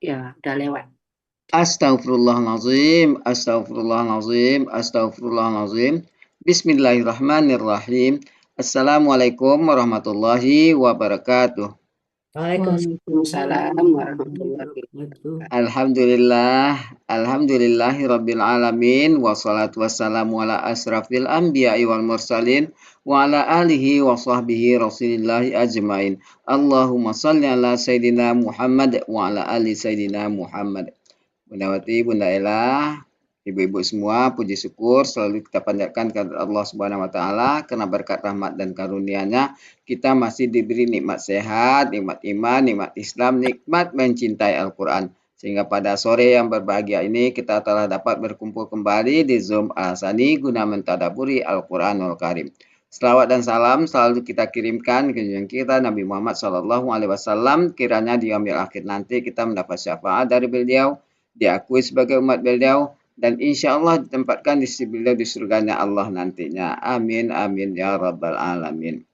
Ya, udah lewat. Astaghfirullahalazim, astaghfirullahalazim, astaghfirullahalazim. Bismillahirrahmanirrahim. Assalamualaikum warahmatullahi wabarakatuh. Waalaikumsalam Waalaikumsalam warahmatullahi warahmatullahi wabarakatuh. Alhamdulillah, alhamdulillahi rabbil alamin, wassalatu wassalamu ala asrafil anbiya'i wal mursalin, wa ala alihi wa sahbihi rasulillahi ajmain. Allahumma salli ala Sayyidina Muhammad wa ala ali Sayyidina Muhammad. Bundawati, Bunda Ella, ibu-ibu semua, puji syukur selalu kita panjatkan kepada Allah Subhanahu wa taala karena berkat rahmat dan karunia-Nya kita masih diberi nikmat sehat, nikmat iman, nikmat Islam, nikmat mencintai Al-Qur'an. Sehingga pada sore yang berbahagia ini kita telah dapat berkumpul kembali di Zoom Al-Sani guna mentadaburi Al-Qur'anul Karim. Selawat dan salam selalu kita kirimkan ke junjungan kita Nabi Muhammad SAW. Kiranya di yaumil akhir nanti kita mendapat syafaat dari beliau, diakui sebagai umat beliau, dan insya Allah ditempatkan di sisi beliau di surganya Allah nantinya. Amin, amin, ya rabbal alamin.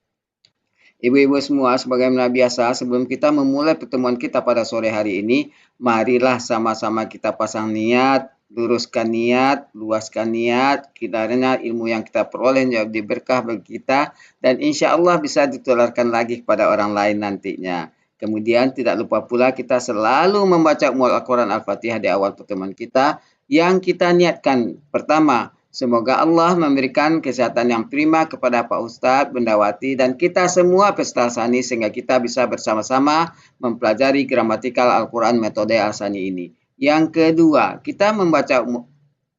Ibu-ibu semua, sebagaimana biasa, sebelum kita memulai pertemuan kita pada sore hari ini, marilah sama-sama kita pasang niat, luruskan niat, luaskan niat, kiranya ilmu yang kita peroleh menjadi berkah bagi kita, dan insya Allah bisa ditularkan lagi kepada orang lain nantinya. Kemudian tidak lupa pula kita selalu membaca Al-Quran Al-Fatihah di awal pertemuan kita, yang kita niatkan pertama, semoga Allah memberikan kesehatan yang prima kepada Pak Ustadz, Bundawati, dan kita semua peserta Al-Sani sehingga kita bisa bersama-sama mempelajari gramatikal Al-Quran metode Al-Sani ini. Yang kedua, kita membaca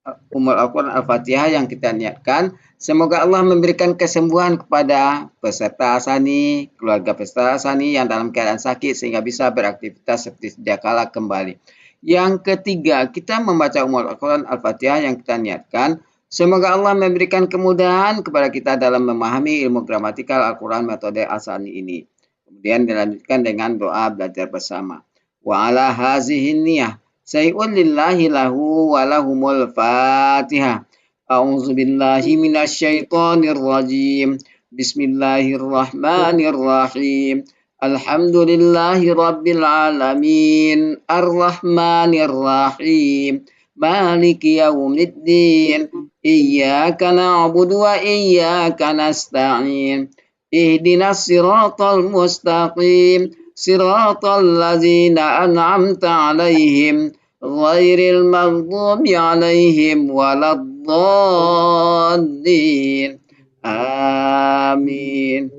Al-Quran Al-Fatihah yang kita niatkan. Semoga Allah memberikan kesembuhan kepada peserta Al-Sani, keluarga peserta Al-Sani yang dalam keadaan sakit sehingga bisa beraktivitas seperti sedia kala kembali. Yang ketiga, kita membaca Al-Quran Al-Fatihah yang kita niatkan. Semoga Allah memberikan kemudahan kepada kita dalam memahami ilmu gramatikal Al-Quran metode Al-Sani ini. Kemudian dilanjutkan dengan doa belajar bersama. Wa ala hazihin niyah. Say'un lillahi lahu wa lahumul fatihah. A'udzu billahi minasyaitonir rajim. Bismillahirrahmanirrahim. Alhamdulillahi rabbil alamin. Ar-Rahmanir Rahim. Maliki yaumiddin. Iyyaka na'budu wa iyyaka nasta'in. Ihdinas siratal mustaqim. Siratal ladzina an'amta 'alaihim ghairil maghdubi 'alaihim waladdallin. Amin.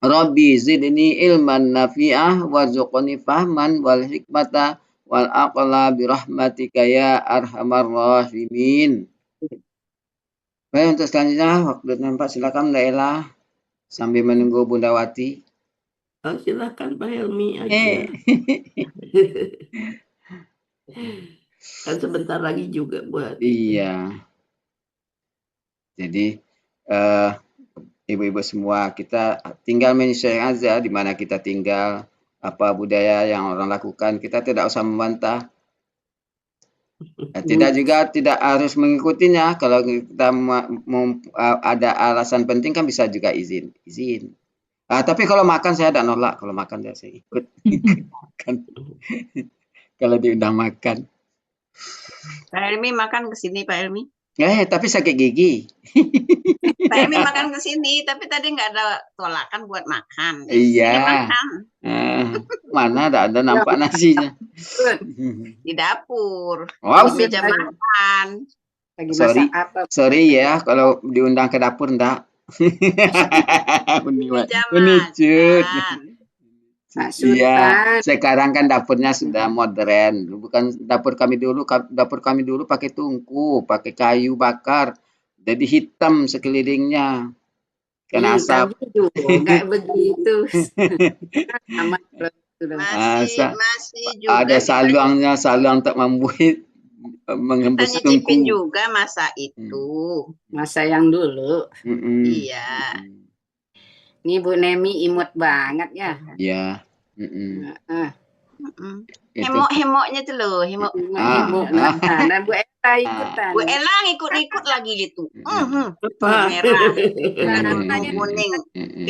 Rabbi zidni ilman nafi'ah warzuqni fahman wal hikmata wal aqla birahmatika ya arhamar rahimin. Baik, untuk selanjutnya waktu nampak silakan Mbak Ella sambil menunggu Bundawati. Oh, silakan Pak Helmi aja. Kan sebentar lagi juga buat Iya. Jadi ibu-ibu semua kita tinggal menyesuaikan aja di mana kita tinggal, apa budaya yang orang lakukan, kita tidak usah membantah. Tidak harus mengikutinya. Kalau kita ada alasan penting kan bisa juga izin. Tapi kalau makan saya tidak nolak. Kalau makan saya ikut. Makan. Kalau diundang makan. Pak Helmi makan ke sini, Pak Helmi. Tapi sakit gigi. Pak Helmi makan ke sini, tapi tadi nggak ada tolakan buat makan. Iya. Makan. Mana ada nampak nasinya. Di dapur. Wow. Di meja makan. Sorry ya kalau diundang ke dapur enggak. Menicut. Iya, sekarang kan dapurnya sudah modern. Bukan dapur kami dulu pakai tungku, pakai kayu bakar. Jadi hitam sekelilingnya. Kena asap. Enggak begitu. Masih juga ada saluang untuk membuat menghembus tungku. Nyicipin juga masa itu. Masa yang dulu. Iya. Ini Bu Nemi imut banget ya. Iya. Hemok-hemoknya tuh loh, hemok. Nah, Bu Ella ikutan. Bu Ella ngikut-ngikut lagi gitu. Merah. Kuning.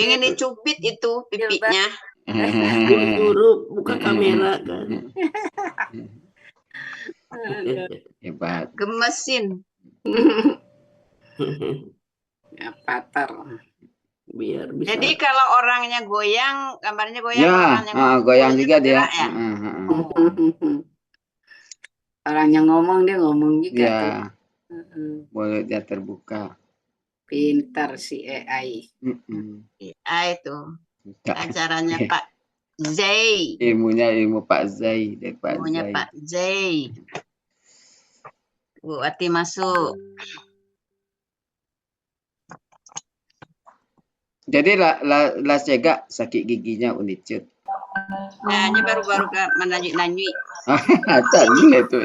Pengen dicubit itu pipinya. Guru buka kamera kan. Hebat. Gemesin. Avatar. Biar bisa. Jadi kalau orangnya goyang, gambarnya goyang, Ya, orangnya ngomong goyang juga dia. bergerak ya. Orang yang ngomong dia ngomong juga Ya, tuh. mulutnya terbuka. Pintar si AI. Itu acaranya Pak Zai. Ilmu Pak Zai dari Pak Ilmunya Zai. Pak Zai. Bu Ati masuk. Jadi La Cega sakit giginya unicut. Nah, ini baru-baru menanyi. Tadi itu.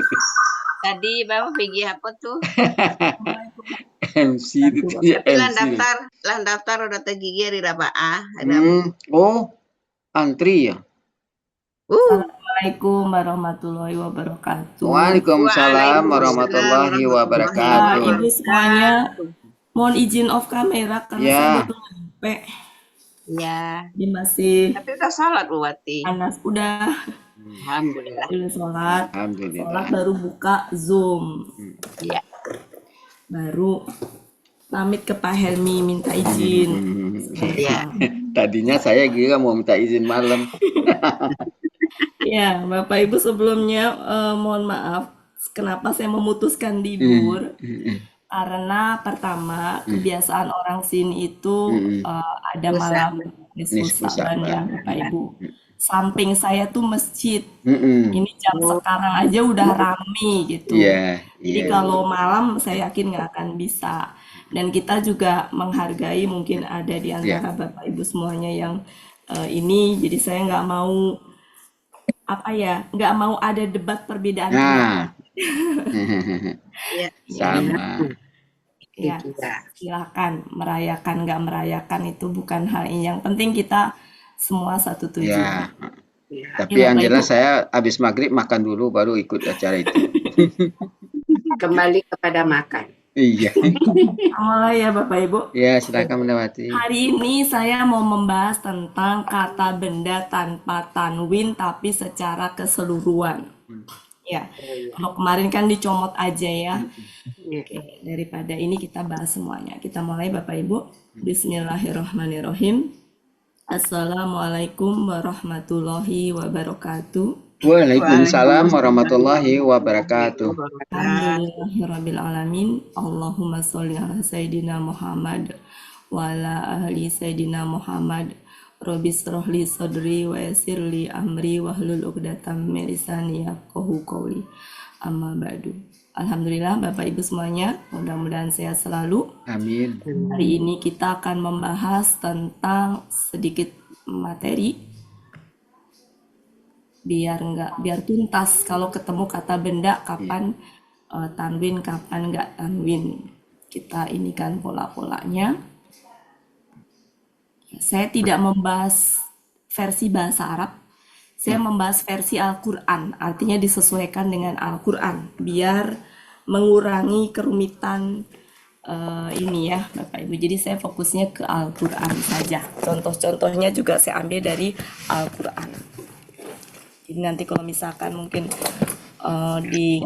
Tadi Bapak pergi apa tuh? MC itu ya Tapi lah MC. daftar udah tergigi hari Rabaah. Oh, antri ya. Assalamualaikum warahmatullahi wabarakatuh. Waalaikumsalam warahmatullahi wabarakatuh. Ibu semuanya, mohon izin off kamera karena Ya. saya baru nyampe. Ya. Ini masih Tapi udah salat Bu Wati. panas. Udah Alhamdulillah. sholat. Alhamdulillah. Sholat baru buka Zoom. Iya. Baru pamit ke Pak Helmi minta izin. Iya. Tadinya saya kira mau minta izin malam. Ya, Bapak Ibu sebelumnya mohon maaf kenapa saya memutuskan libur. Karena pertama kebiasaan orang sini itu ada malam nisfu Saban ya Bapak Ibu. Samping saya tuh masjid. Ini jam sekarang aja udah rame gitu. Jadi kalau malam saya yakin nggak akan bisa. Dan kita juga menghargai mungkin ada di antara Bapak Ibu semuanya yang ini. Jadi saya nggak mau nggak mau ada debat perbedaan pendapat. Sama. Ya, silakan merayakan nggak merayakan itu bukan hal ini. Yang penting kita semua satu tujuan. Tapi yang jelas saya habis maghrib makan dulu baru ikut acara itu. Kembali kepada makan. Iya. Mulai ya Bapak Ibu. Ya, silakan Mendawati. Hari ini saya mau membahas tentang kata benda tanpa tanwin tapi secara keseluruhan. Ya, kalau kemarin kan dicomot aja ya. Oke, daripada ini kita bahas semuanya. Kita mulai Bapak Ibu. Bismillahirrahmanirrahim. Assalamualaikum warahmatullahi wabarakatuh. Waalaikumsalam warahmatullahi wabarakatuh. Alhamdulillahirrabbilalamin. Allahumma sholli ala Sayyidina Muhammad wa ala ahli Sayyidina Muhammad. Rabbi shrah li sadri wa yassir li amri wahlul 'uqdatam min lisani yafqahu qawli. Amma ba'du. Alhamdulillah Bapak Ibu semuanya, mudah-mudahan sehat selalu. Amin. Hari ini kita akan membahas tentang sedikit materi biar tuntas kalau ketemu kata benda kapan tanwin, kapan nggak tanwin. Kita ini kan pola-polanya. Saya tidak membahas versi bahasa Arab, saya membahas versi Al-Quran, artinya disesuaikan dengan Al-Quran, biar mengurangi kerumitan ini ya Bapak Ibu. Jadi saya fokusnya ke Al-Quran saja. Contoh-contohnya juga saya ambil dari Al-Quran. Jadi nanti kalau misalkan mungkin di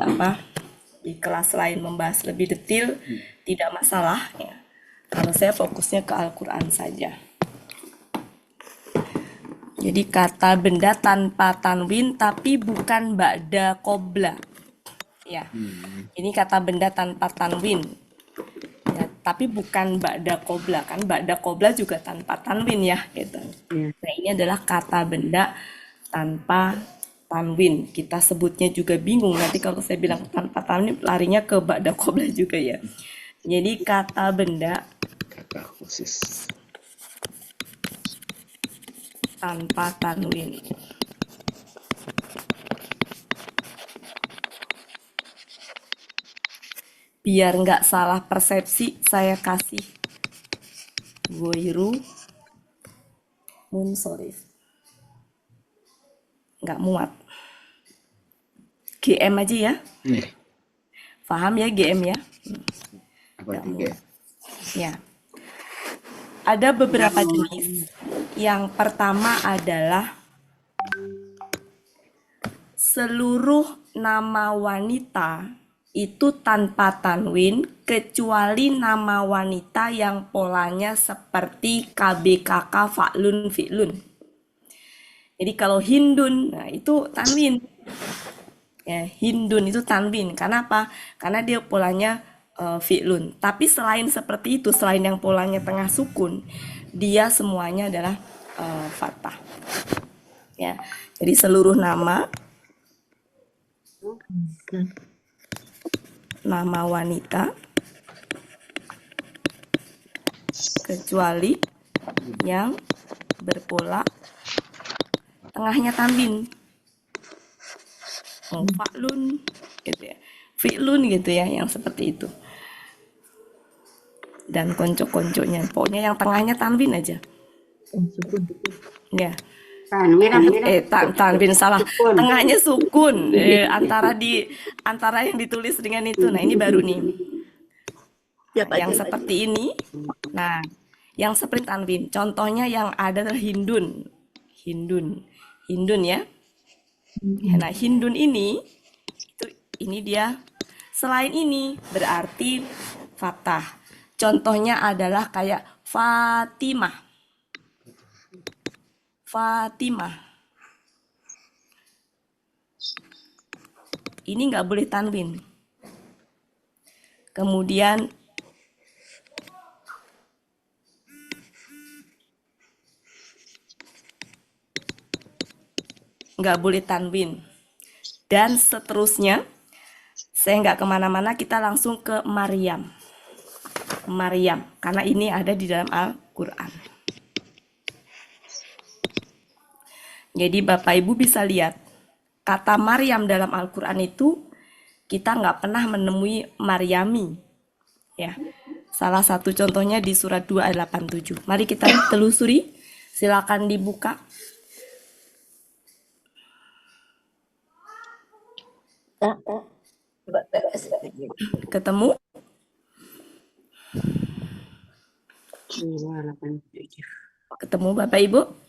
kelas lain membahas lebih detail, tidak masalah ya. Kalau saya fokusnya ke Al-Quran saja. Jadi kata benda tanpa tanwin tapi bukan ba'da qobla. Ya. Ini kata benda tanpa tanwin. Ya, tapi bukan ba'da qobla kan. Ba'da qobla juga tanpa tanwin ya gitu. Nah, ini adalah kata benda tanpa tanwin. Kita sebutnya juga bingung. Nanti kalau saya bilang tanpa tanwin larinya ke ba'da qobla juga ya. Jadi kata benda Kata khusus tanpa tanwin. Biar nggak salah persepsi, saya kasih goiru munsorif. Nggak muat. GM aja ya. Paham ya GM ya? apa juga? Ya. Ada beberapa jenis. Yang pertama adalah seluruh nama wanita itu tanpa tanwin kecuali nama wanita yang polanya seperti KBKK fa'lun fi'lun. Jadi kalau Hindun, nah itu tanwin. Ya, Hindun itu tanwin. Karena apa? Karena dia polanya fi'lun. Tapi selain seperti itu, selain yang polanya tengah sukun, dia semuanya adalah fathah. Ya, jadi seluruh nama wanita kecuali yang berpola tengahnya tanwin, fa'lun gitu ya, fi'lun gitu ya, yang seperti itu. Dan konco-konconya, pokoknya yang tengahnya tanwin aja. Ya. Tanwin Tanwin salah. Tengahnya sukun. Antara yang ditulis dengan itu. Nah, ini baru nih. Yang seperti ini. Nah, yang seperti tanwin. Contohnya yang ada adalah Hindun. Hindun ya. Nah, Hindun ini dia. Selain ini berarti fathah. Contohnya adalah kayak Fatimah. Ini nggak boleh tanwin. Kemudian nggak boleh tanwin. Dan seterusnya, saya nggak kemana-mana, kita langsung ke Maryam. Karena ini ada di dalam Al-Quran. Jadi Bapak Ibu bisa lihat, kata Maryam dalam Al-Quran itu kita nggak pernah menemui Maryami. Ya, salah satu contohnya di surat 2 ayat 87. Mari kita telusuri, silakan dibuka. Ketemu? Ketemu Bapak Ibu?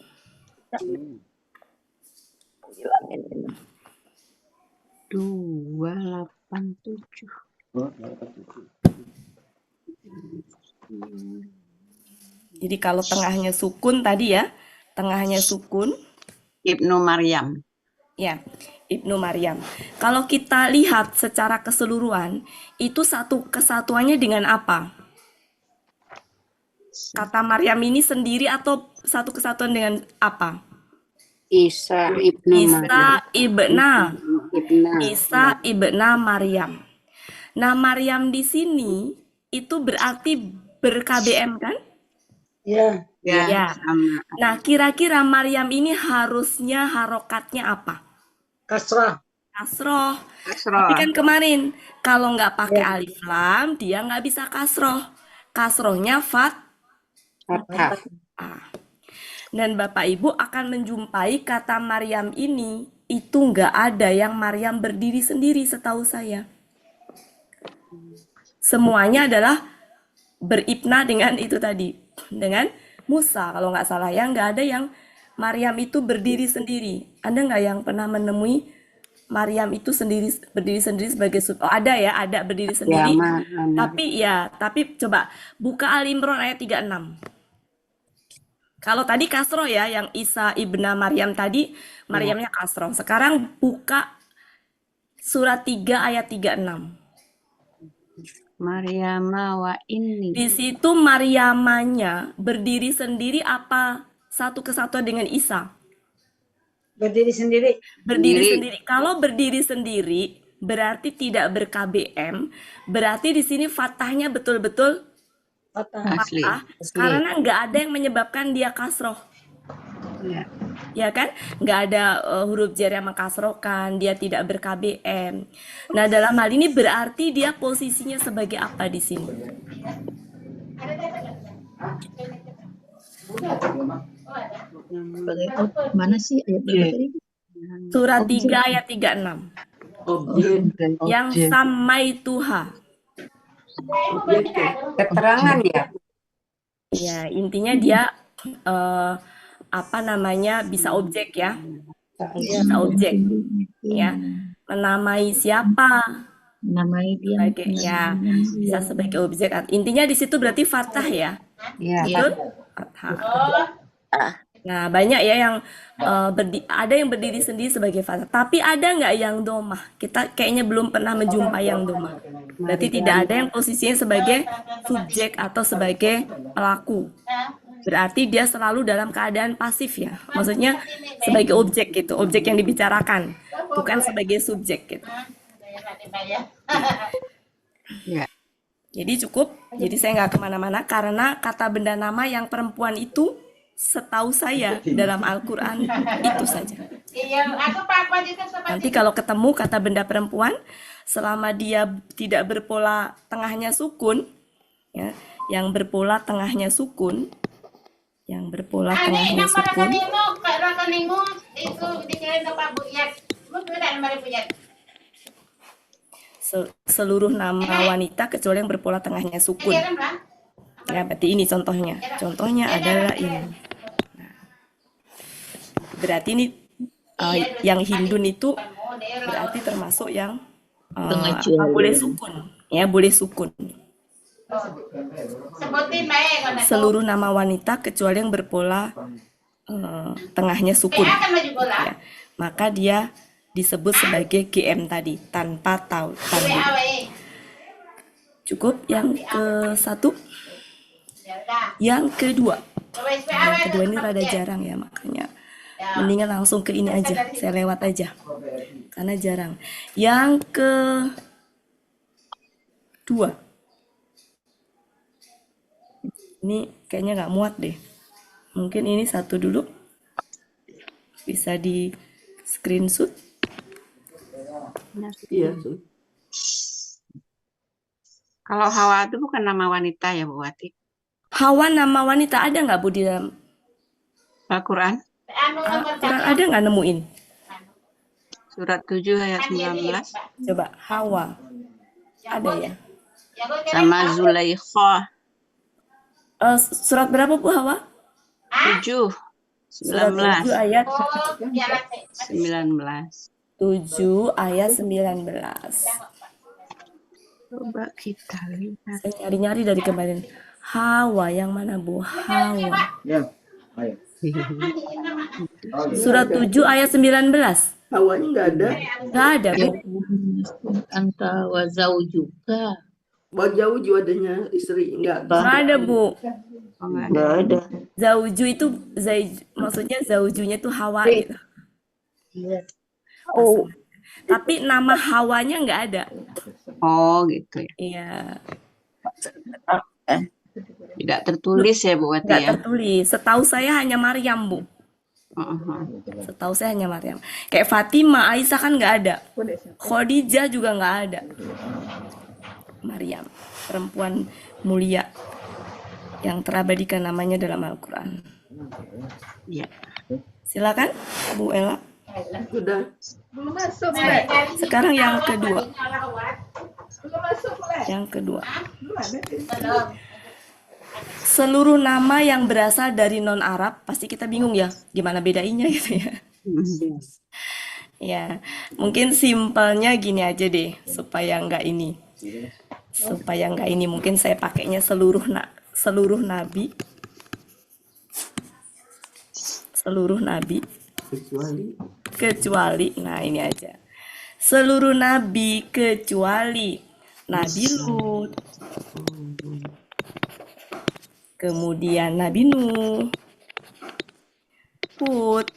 287. Jadi kalau tengahnya sukun tadi ya, tengahnya sukun. Ibnu Maryam. Ya, Ibnu Maryam. Kalau kita lihat secara keseluruhan, itu satu kesatuannya dengan apa? Kata Maryam ini sendiri atau satu kesatuan dengan apa? Isa ibna Maryam. Nah, Maryam di sini itu berarti ber-KBM kan? Ya. sama. Nah, kira-kira Maryam ini harusnya harokatnya apa? Kasrah. Tapi kan kemarin kalau nggak pakai alif lam, dia nggak bisa kasroh. Kasrohnya Fathah. Dan Bapak Ibu akan menjumpai kata Maryam ini itu nggak ada yang Maryam berdiri sendiri setahu saya. Semuanya adalah beribna dengan itu tadi, dengan Musa kalau nggak salah ya, nggak ada yang Maryam itu berdiri sendiri. Ada nggak yang pernah menemui Maryam itu berdiri sendiri sebagai ada ya, ada berdiri sendiri. Tapi coba buka Al Imran ayat 36. Kalau tadi kasroh ya, yang Isa ibna Maryam tadi, Maryamnya kasroh. Sekarang buka surat 3 ayat 36. Maryama wa inni. Di situ Maryamanya berdiri sendiri apa satu kesatuan dengan Isa? Berdiri sendiri. Berdiri sendiri. Kalau berdiri sendiri berarti tidak ber-KBM, berarti di sini fathahnya betul-betul Asli. karena nggak ada yang menyebabkan dia kasroh. Ya kan? Nggak ada huruf jar yang mengkasrohkan, dia tidak ber-KBM. Nah, dalam hal ini berarti dia posisinya sebagai apa di sini? Mana sih ayat tadi? Surat 3 ayat 36. Yang samai Tuha. Keterangan ya. Ya, intinya dia bisa objek ya. Kata objek, ya. Menamai siapa? Namai dia Sebagai, ya, bisa sebagai objek. Intinya di situ berarti fathah ya. Iya. Betul? Fathah. Nah, banyak ya yang ada yang berdiri sendiri sebagai fathah. Tapi ada nggak yang domah? Kita kayaknya belum pernah menjumpai yang domah. Berarti tidak ada yang posisinya sebagai subjek atau sebagai pelaku. Berarti dia selalu dalam keadaan pasif ya. Maksudnya sebagai objek gitu, objek yang dibicarakan, bukan sebagai subjek gitu. Ya. Jadi cukup, jadi saya nggak kemana-mana karena kata benda nama yang perempuan itu setahu saya dalam Al-Quran itu saja. Nanti kalau ketemu kata benda perempuan, selama dia tidak berpola tengahnya sukun, ya, yang berpola tengahnya sukun, seluruh nama wanita kecuali yang berpola tengahnya sukun. Ya, berarti ini contohnya. Contohnya adalah ini. Nah, berarti ini yang Hindun itu berarti termasuk yang boleh sukun. Ya, boleh sukun. Seluruh nama wanita kecuali yang berpola tengahnya sukun. Ya, maka dia disebut sebagai GM tadi, tanpa tahu. Cukup yang ke satu. Yang kedua. Yang kedua ini rada jarang ya, makanya mendingan langsung ke ini aja. Saya lewat aja. Karena jarang. Yang kedua. Ini kayaknya nggak muat deh. Mungkin ini satu dulu. Bisa di screenshot. Iya. Kalau Hawa itu bukan nama wanita ya, Bu Wati? Hawa nama wanita ada nggak Bu di dalam Al-Quran? Al-Quran ada nggak nemuin? Surat 7 ayat 19. Coba Hawa. Ada ya? Sama Zulaikha. Surat berapa Bu Hawa? 7. Surat 7 19. ayat 19. 7 ayat 19. Coba kita lihat. Saya nyari-nyari dari kemarin. Hawa yang mana Bu? Hawa. Surat 7 ayat 19. Hawanya nggak ada. Nggak ada Bu. anta wa zaujuka. Jauh adanya istri nggak Nggak ada Bu. Oh, nggak ada. Enggak ada. Zauju itu maksudnya zaujunya itu Hawa gitu. Iya. Oh. Tapi nama Hawanya nggak ada. Oh gitu ya. Iya. Tidak tertulis ya Bu Wati Nggak ya. tertulis. Setahu saya hanya Maryam Bu. Setahu saya hanya Maryam. Kayak Fatimah, Aisyah kan nggak ada. Khadijah juga nggak ada. Maryam, perempuan mulia yang terabadikan namanya dalam Al-Quran. Iya. Silakan Bu Ella. Sudah. Sekarang yang kedua. Yang kedua. Seluruh nama yang berasal dari non-Arab, pasti kita bingung ya, gimana bedainnya gitu ya. Ya, mungkin simpelnya gini aja deh, supaya nggak ini. Mungkin saya pakainya seluruh nabi. Seluruh nabi. Kecuali, nah ini aja. Seluruh nabi kecuali Nabi Lut. Kemudian Nabi Nuh, Hud,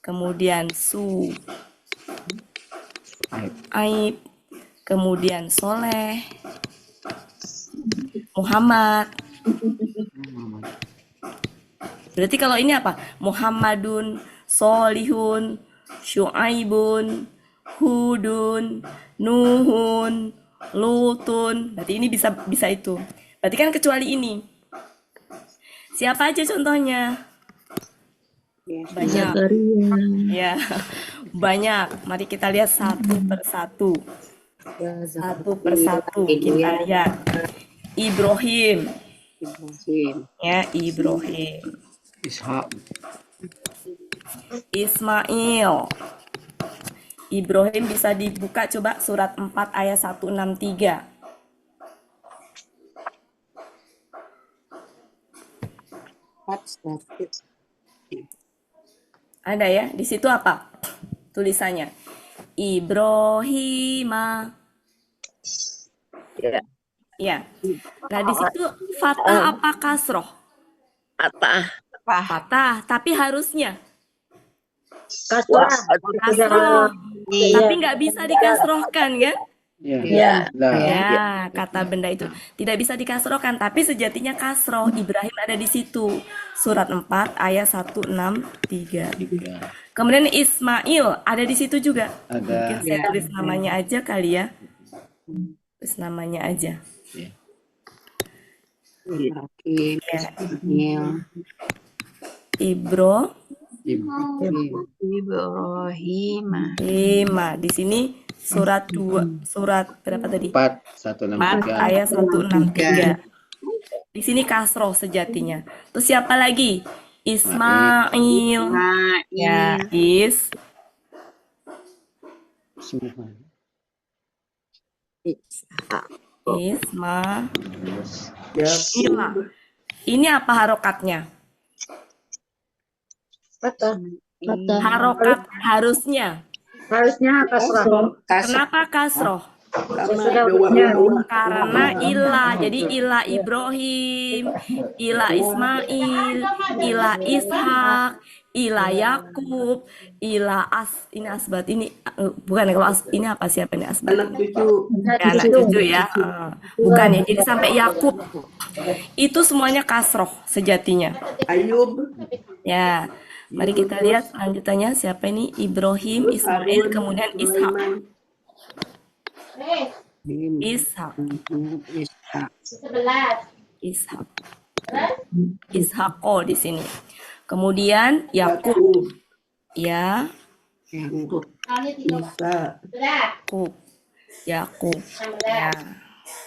kemudian Aib, kemudian Soleh, Muhammad. Berarti kalau ini apa? Muhammadun, Solihun, Syu'aibun, Hudun, Nuhun, Lutun. Berarti ini bisa itu. Berarti kan kecuali ini. Siapa aja contohnya? Banyak. Ya, banyak. Mari kita lihat satu persatu. Satu persatu kita lihat. Ibrahim. Ya, Ibrahim. Ishak. Ismail. Ibrahim bisa dibuka coba surat 4 ayat 163. Ada ya? Di situ apa tulisannya? Ibrahima. Ya. Ya. Nah, di situ fathah apa kasroh? Patah. Fathah, tapi harusnya Wah, kasroh. Tapi nggak bisa dikasrohkan kan? ya. Nah, Ya, kata benda itu tidak bisa dikasrohkan, tapi sejatinya kasroh. Ibrahim ada di situ. Surat 4 ayat 163. Kemudian Ismail ada di situ juga. Mungkin ada. saya tulis namanya aja kali ya. Tulis namanya aja. Ibrahim, Ya, Ismail, Ibro. Ibrahim. Di sini surat 2, surat berapa tadi? 4 163. Ayat 163. Di sini kasroh sejatinya. Terus siapa lagi? Ismail. Ya, Ismail. Ini apa harokatnya? Patah. Harokat harusnya. kasroh, Kenapa kasroh? Karena ilah. Jadi ilah Ibrahim, ilah Ismail, ilah Ishak, ilah Yakub, ilah ini asbat. Ini bukan ya, kalau ini apa, siapa ini asbat? Anak cucu. Ya, anak cucu ya. Bukan ya. Jadi sampai Yakub. Itu semuanya kasroh sejatinya. Ayub. Ya. Mari kita lihat lanjutannya, siapa ini? Ibrahim, Ismail, kemudian Ishak. Ishak. Ishako di sini. Kemudian Yakub. Ya, Isa. Yakub. Ya.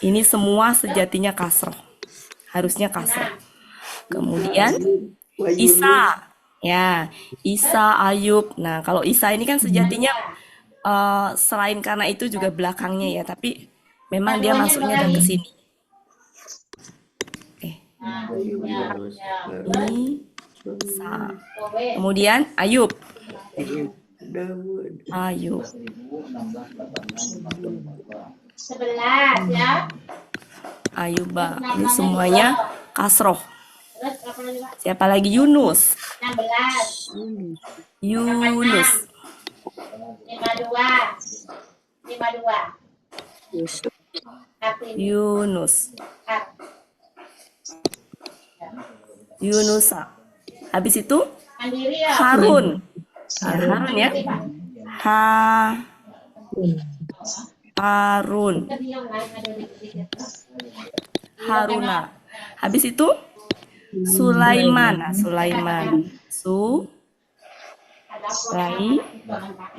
Ini semua sejatinya kasroh. Harusnya kasroh. Kemudian Isa. Ya, Isa, Ayub. Nah, kalau Isa ini kan sejatinya selain karena itu juga belakangnya ya, tapi memang dia masuknya ke sini. Ini Isa. Kemudian Ayub. Daud. Ayub. 11 ya. Ayuba. Ini semuanya kasroh. Siapa lagi? Yunus. 16. Yunus. 52. Yunus. Yunusa. Habis itu Mandiri ya. Harun. Ya, Harun ya. Harun. Haruna. Habis itu Sulaiman. Nah, Sulaiman.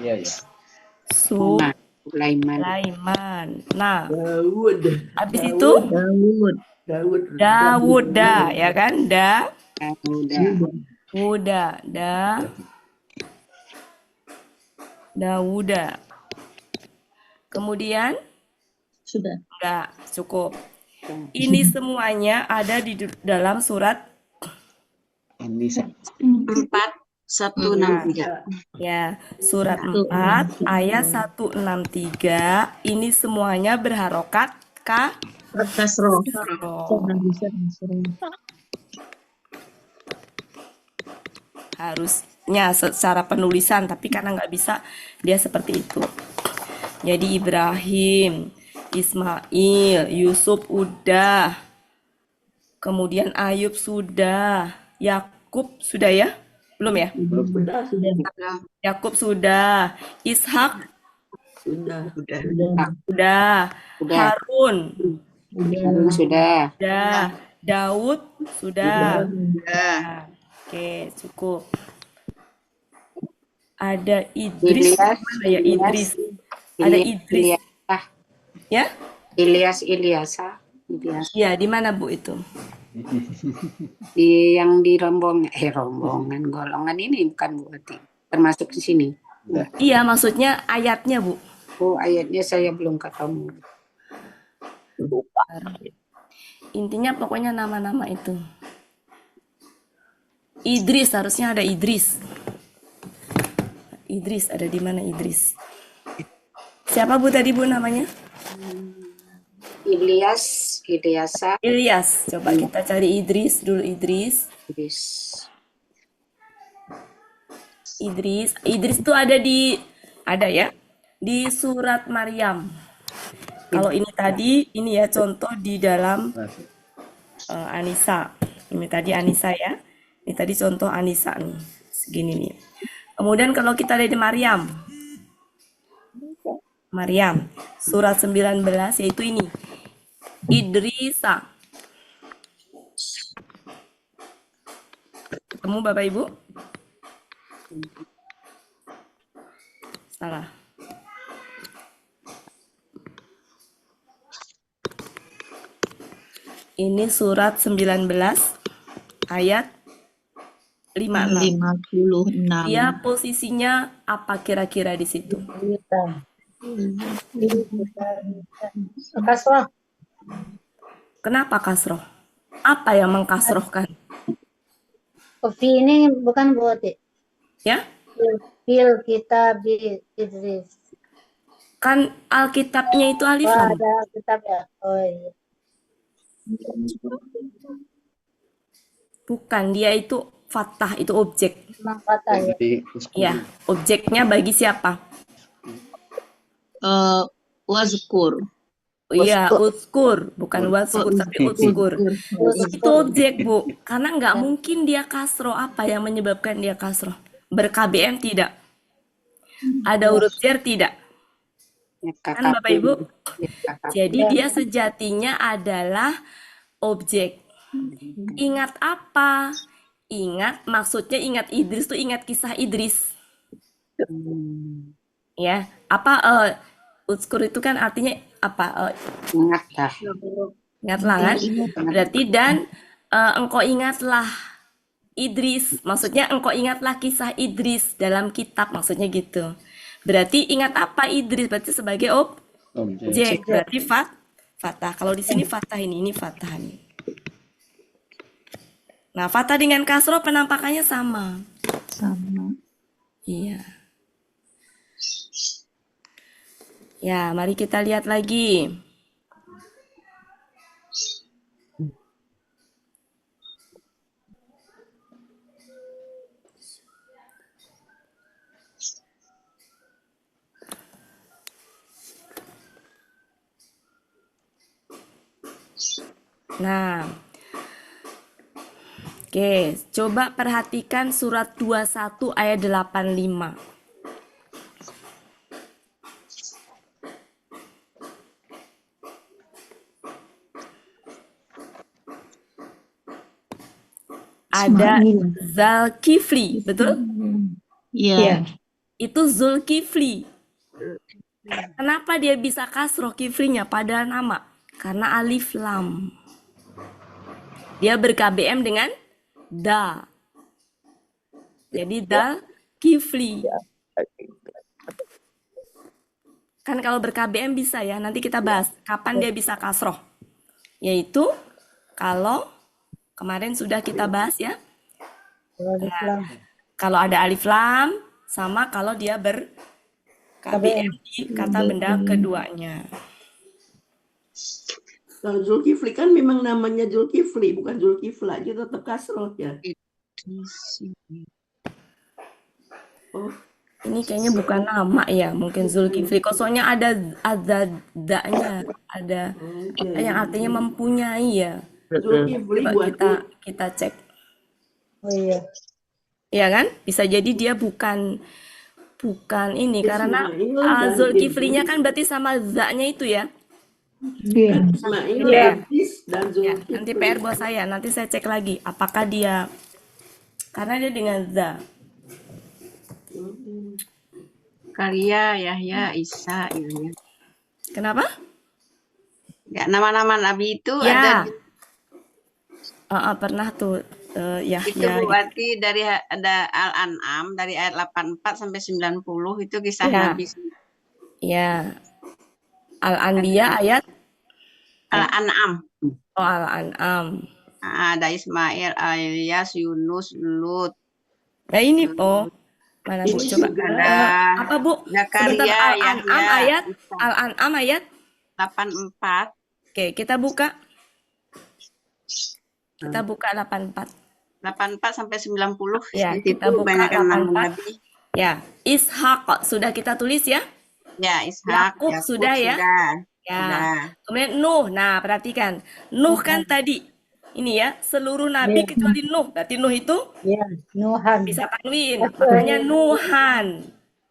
Iya, ya. Sulaiman. Nah, Daud. habis itu Dawud. Ya kan? Dawuda. Kemudian Sudah. enggak cukup. Ini semuanya ada di dalam surat Ini 4163. ya, surat 4 ayat 163. Ini semuanya berharokat Kasroh. harusnya secara penulisan, tapi karena nggak bisa dia seperti itu. Jadi Ibrahim, Ismail, Yusuf udah, kemudian Ayub sudah, Yakub sudah ya? Belum ya? Yakub sudah, Ishak Sudah. sudah, Harun sudah. Daud sudah. Nah, oke, cukup. Ada Idris, Ilyas, mana ya Idris? Ada Idris, Ilyasa. ya? Ilyas. Ya, di mana Bu itu? Yang di rombongan golongan ini bukan Bu Ati. Termasuk di sini. Iya, maksudnya ayatnya, Bu. Oh, ayatnya saya belum ketemu. Intinya pokoknya nama-nama itu. Idris, harusnya ada Idris. Idris, ada di mana Idris? Siapa Bu tadi Bu namanya? Ilyasa. Ilyas. Coba kita cari Idris dulu, Idris. Idris tuh ada ya di surat Maryam. Kalau ini tadi, ini ya contoh di dalam Anisa. Ini tadi Anisa ya. Ini tadi contoh Anisa nih. Segini nih. Kemudian kalau kita lihat di Maryam, surat 19 yaitu ini. Idrisa. Ketemu Bapak Ibu? Salah. Ini surat 19 ayat 56. 56. Dia posisinya apa kira-kira di situ? Kasroh. Kenapa kasroh? Apa yang mengkasrohkan? Fi ini bukan buat Ya? fil kitab Idris. Kan Alkitabnya itu alif Oh, lam. ada kitab ya. Oh iya. Bukan, dia itu fathah, itu objek. Memang kata ya. Ya, objeknya bagi siapa? Wazkur. Iya, utskur, bukan waskur, tapi utskur. Itu objek, Bu. Karena nggak mungkin dia kasroh. Apa yang menyebabkan dia kasroh? Ber-KBM tidak. Ada huruf jar tidak. Kan Bapak Ibu? Jadi dia sejatinya adalah objek. Ingat apa? Maksudnya ingat Idris tuh ingat kisah Idris. Ya, utskur itu kan artinya apa? Ingatlah kan? Berarti dan engkau ingatlah Idris, maksudnya engkau ingatlah kisah Idris dalam kitab, maksudnya gitu. Berarti ingat apa Idris? Berarti sebagai objek. Berarti fathah. Kalau di sini fathah ini fathah nih. Nah, fathah dengan kasroh penampakannya sama. Iya. Ya, mari kita lihat lagi. Nah, oke, coba perhatikan surat 21 ayat 85. Ada Zulkifli, betul? Iya. Itu Zulkifli. Kenapa dia bisa kasroh kiflinya padahal nama? Karena alif lam. Dia ber-KBM dengan da. Jadi dal kifli. Kan kalau ber-KBM bisa ya, nanti kita bahas kapan dia bisa kasroh. Yaitu kalau kemarin sudah kita bahas ya. Nah, kalau ada alif lam sama kalau dia ber-KBM di kata benda keduanya. Kalau Zulkifli kan memang namanya Zulkifli, bukan Zulkifla, dia tetap kasroh ya. Oh, Ini kayaknya bukan nama ya, mungkin Zulkifli. Kosongnya ada da-nya, ada yang artinya mempunyai ya. Zulkifli Coba buatku kita cek. Oh iya. Iya kan? Bisa jadi dia bukan ini karena Ismail dan Zulkiflinya kan berarti sama za-nya itu ya. Ismail, Idris, dan Ya, Zulkifli. nanti PR buat saya, nanti saya cek lagi apakah dia karena dia dengan za. Kalia, Yahya, Isa, ya. Kenapa? Ya, nama-nama Nabi itu Ya. Pernah tuh Itu Yahya gitu. berarti dari ada Al-An'am dari ayat 84 sampai 90 itu kisah Ya, Nabi ya. Al-Anbiya ayat Al-An'am. Al-An'am. Ada Ismail, Ilyas, Yunus, Lut, Nah ini mana Bu? Ini Coba. juga Apa Bu? Sebentar, Zakaria, Al-An'am Yahya, ayat Isa. Al-An'am ayat. 84. Oke, kita buka. Kita buka 84. 84 sampai 90 Ya, di situ kita buka banyak nama 84. Nabi. Ya, Ishak sudah kita tulis ya. Ya, Ishak, Yakub sudah ya. Ya. Sudah. Kemudian Nuh. Nah, perhatikan. Nuh kan tadi ini ya, seluruh nabi Ya. kecuali Nuh. Berarti Nuh itu Ya, Nuhan. bisa tanwin. Makanya Nuhan.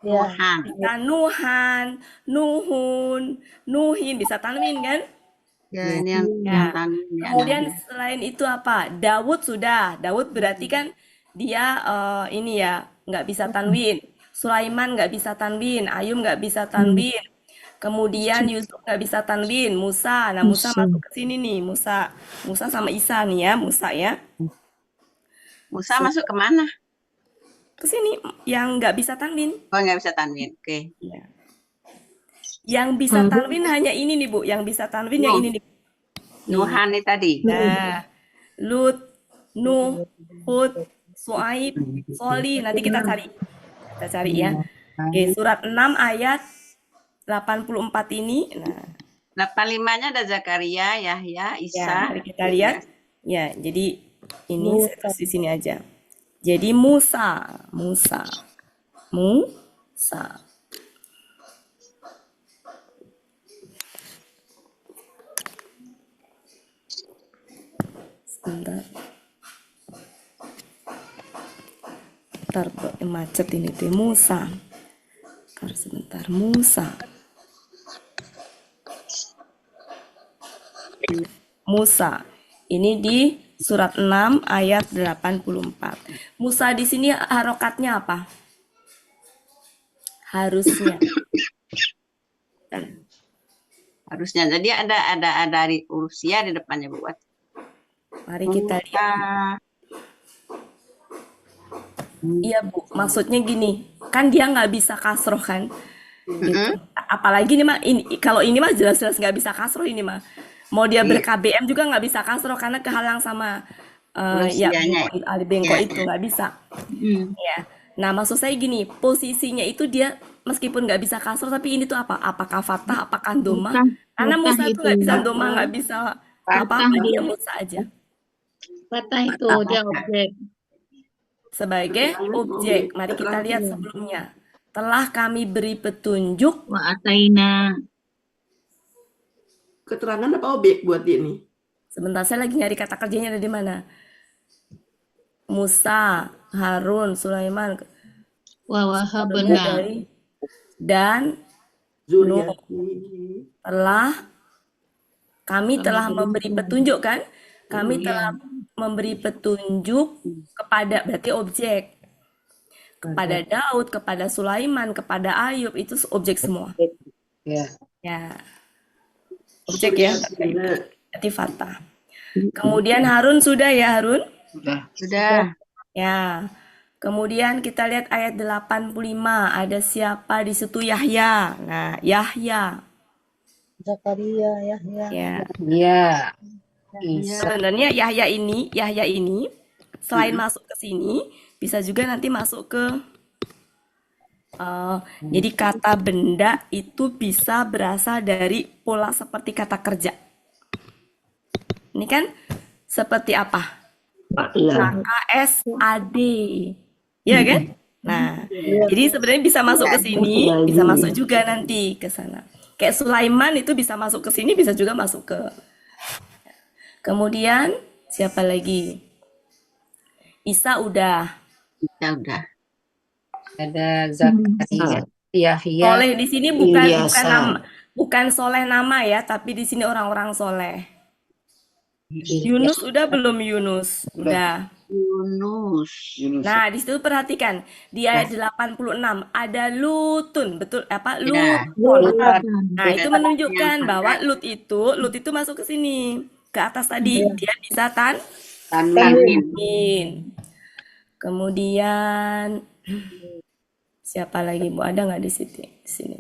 Ya. Tuhan. Bisa Nuhan, Nuhun, Nuhin, bisa tanwin kan? Ya, ini yang Ya. tanwin ya. Kemudian selain itu apa? Daud sudah. Daud berarti kan dia ini ya nggak bisa tanwin. Sulaiman nggak bisa tanwin. Ayub nggak bisa tanwin. Kemudian Yusuf nggak bisa tanwin. Musa. Nah Musa masuk ke sini nih. Musa sama Isa nih ya. Musa ya. Musa masuk ke mana? Ke sini yang nggak bisa tanwin. Oh, nggak bisa tanwin. Oke. Ya. Yang bisa tanwin hanya ini nih Bu. Yang bisa tanwin yang ini nih. Nuhan nih tadi. Nah, Lut, Nuh, Hud, Suaib, Solih. Nanti kita cari. Kita cari ya. Oke, surat 6 ayat 84 ini. Nah, 85-nya ada Zakaria, Yahya, ya, Isa. mari kita lihat. Ya, jadi ini saya tulis di sini aja. Jadi Musa. Sebentar. Ntar macet ini tuh Musa. Sebentar Musa. Ini di surat 6 ayat 84. Musa di sini harokatnya apa? Harusnya. Harusnya. Jadi ada huruf sia di depannya buat. Mari kita lihat. Iya Bu, maksudnya gini, kan dia nggak bisa kasroh kan? Gitu. Apalagi nih mah, kalau ini mah jelas-jelas nggak bisa kasroh ini mah. Mau dia ber-KBM juga nggak bisa kasroh karena kehalang sama ya alif bengkok itu nggak bisa. Ya. Nah maksud saya gini, posisinya itu dia meskipun nggak bisa kasroh tapi ini tuh apa? Apakah fathah, apakah domah? Karena Musa itu nggak bisa domah, nggak bisa apa-apa, dia Musa aja. Fathah itu dia objek. Sebagai objek. Mari kita lihat sebelumnya. Telah kami beri petunjuk. Wa ataina. keterangan apa objek buat dia nih? Sebentar, saya lagi nyari kata kerjanya ada di mana. Musa, Harun, Sulaiman. Wa wahabna. Dan Nuh. Kami telah memberi petunjuk kan? Kami telah memberi petunjuk kepada, berarti objek. Kepada Daud, kepada Sulaiman, kepada Ayub, itu objek semua. Ya. Objek ya, berarti fathah. Kemudian Harun sudah ya Harun? Sudah. Ya. Kemudian kita lihat ayat 85, ada siapa di situ? Yahya. Nah, Yahya. Zakaria, Yahya. Ya. Sebenarnya Yahya ini selain masuk ke sini, bisa juga nanti masuk ke jadi kata benda itu bisa berasal dari pola seperti kata kerja. Ini kan seperti apa? KSAD. Ya kan? Nah, jadi sebenarnya bisa masuk ke sini, bisa masuk juga nanti ke sana. Kayak Sulaiman itu bisa masuk ke sini, bisa juga masuk ke. Kemudian siapa lagi? Isa udah. Ada Zakaria, Yahya. Soleh di sini bukan soleh nama ya, tapi di sini orang-orang soleh. Yunus udah belum Yunus? Udah. Yunus. Nah, di situ perhatikan di ayat 86 ada Lutun, betul apa? Lutun. Nah, itu menunjukkan bahwa Lut itu masuk ke sini, ke atas tadi. Dia bisa Tanwin. Kemudian siapa lagi Bu? Ada nggak di sini?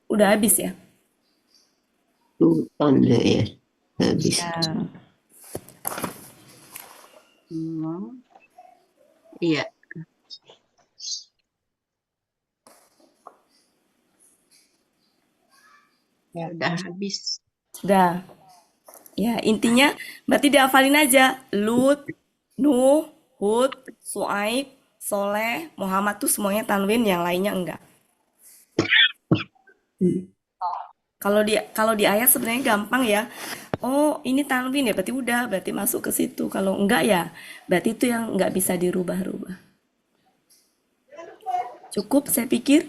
Udah habis ya? Sultan ya. Habis. Ya. Iya. Ya udah habis. Sudah. Ya, intinya berarti dihafalin aja. Lut, Nuh, Hud, Suaib, Soleh, Muhammad tuh semuanya tanwin, yang lainnya enggak. Kalau di ayat sebenarnya gampang ya. Oh, ini tanwin ya, berarti masuk ke situ. Kalau enggak ya, berarti itu yang enggak bisa dirubah-rubah. Cukup, saya pikir.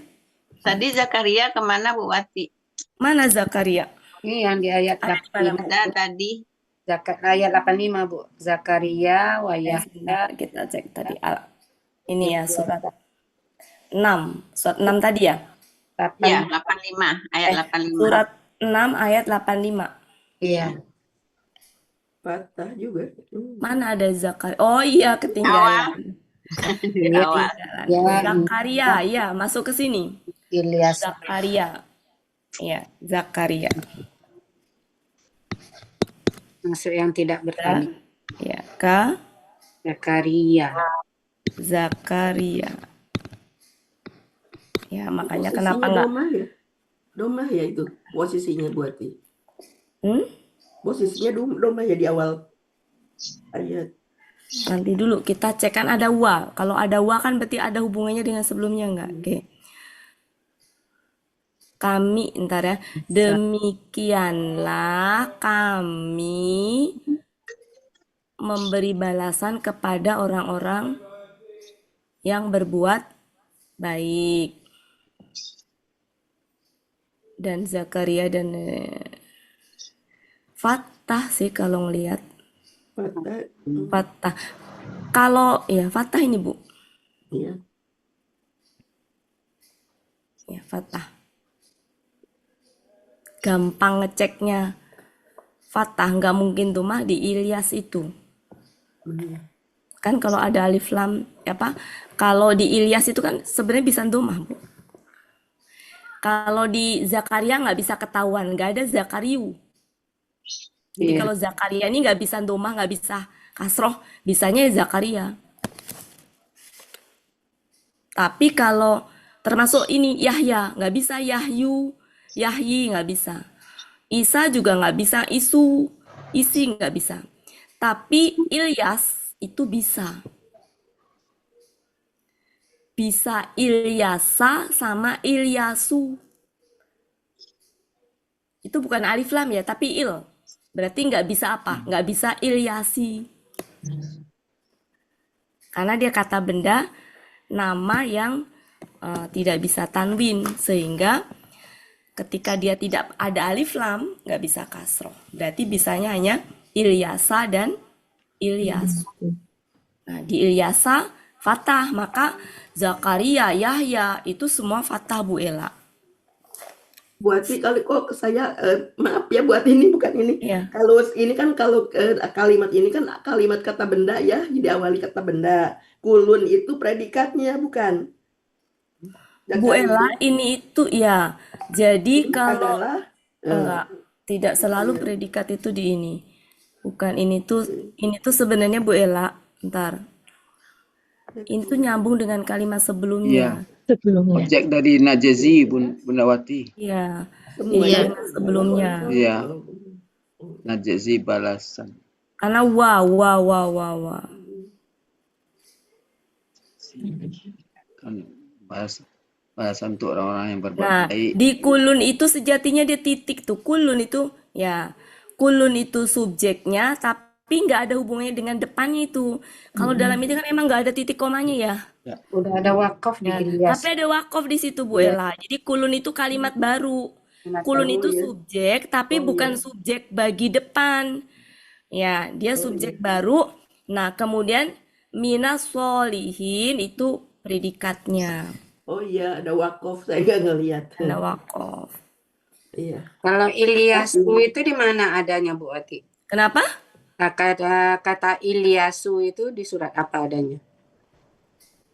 Tadi Zakaria kemana Bu Wati? Mana Zakaria? Ini yang di ayat Ada di 85. mana, Bu? Ada tadi. Ayat 85, Bu. Zakaria wa Ya, Yahya. sebentar, kita cek tadi. Ini ya, surat 6. Surat 6 tadi ya? Ya, 85, ayat 85. Surat 6 ayat 85. Iya. Patah juga. Mana ada Zakaria? Oh iya, ketinggalan. Di awal. Ya, Zakaria, ya, masuk ke sini. Ilyas. Zakaria. Ya, Zakaria. Masuk yang tidak bertani. Ya, Zakaria. Zakaria. Ya, makanya Posisinya kenapa enggak? domah ya? Domah ya itu posisinya Buati. Posisinya domah ya di awal ayat. Nanti dulu kita cek, kan ada wa. Kalau ada wa kan berarti ada hubungannya dengan sebelumnya enggak? Oke. Kami, ntar ya. Demikianlah kami memberi balasan kepada orang-orang yang berbuat baik. Dan Zakaria dan Fathah sih kalau ngelihat. Fathah. Kalau ya Fathah ini Bu. Iya. Ya, Fathah. Gampang ngeceknya. Fathah nggak mungkin tuh mah di Ilyas itu. Kan kalau ada alif lam apa? Kalau di Ilyas itu kan sebenarnya bisa domah, Bu. Kalau di Zakaria nggak bisa ketahuan, nggak ada Zakariu. Jadi kalau Zakaria ini nggak bisa domah, nggak bisa kasroh, bisanya Zakaria. Tapi kalau termasuk ini Yahya, nggak bisa Yahyu, Yahyi nggak bisa. Isa juga nggak bisa, Isu, Isi nggak bisa. Tapi Ilyas itu bisa. Bisa Ilyasa sama Ilyasu. Itu bukan alif lam ya, tapi il. Berarti nggak bisa apa? Nggak bisa Ilyasi. Karena dia kata benda, nama yang tidak bisa tanwin. Sehingga ketika dia tidak ada alif lam, nggak bisa kasroh. Berarti bisanya hanya Ilyasa dan Ilyasu. Nah, di Ilyasa fathah, maka Zakaria, Yahya itu semua fathah Bu Ela. Buati kali kok saya maaf ya buat ini bukan ini. Iya. Kalau ini kan kalau kalimat ini kan kalimat kata benda ya, diawali kata benda. Kulun itu predikatnya bukan. Bu Ela ini itu ya. Jadi kalau Adalah enggak, tidak selalu predikat itu di ini. Bukan ini tuh sebenarnya Bu Ela. Bentar. Ini tuh nyambung dengan kalimat sebelumnya. Sebelumnya. Objek dari Najazi Bunda Wati. Iya. semua Ini ya. kalimat sebelumnya. Iya. Najazi balasan. Karena wa. Kan balasan untuk orang-orang yang berbuat Nah, baik. di kulun itu sejatinya dia titik tuh. Kulun itu ya, kulun itu subjeknya tapi nggak ada hubungannya dengan depannya itu. Kalau dalam itu kan emang nggak ada titik komanya ya. Udah ada wakaf di Ya, Ilyas. tapi ada wakaf di situ Bu Ella. Jadi kulun itu kalimat baru. Kulun itu subjek tapi bukan subjek bagi depan. Ya, dia subjek baru. Nah, kemudian minas solihin itu predikatnya. Oh iya ada wakaf saya nggak ngelihat. Ada wakaf. Iya. Kalau Ilyas itu di mana adanya Bu Ati? Kenapa? Kata Ilyasu itu di surat apa adanya?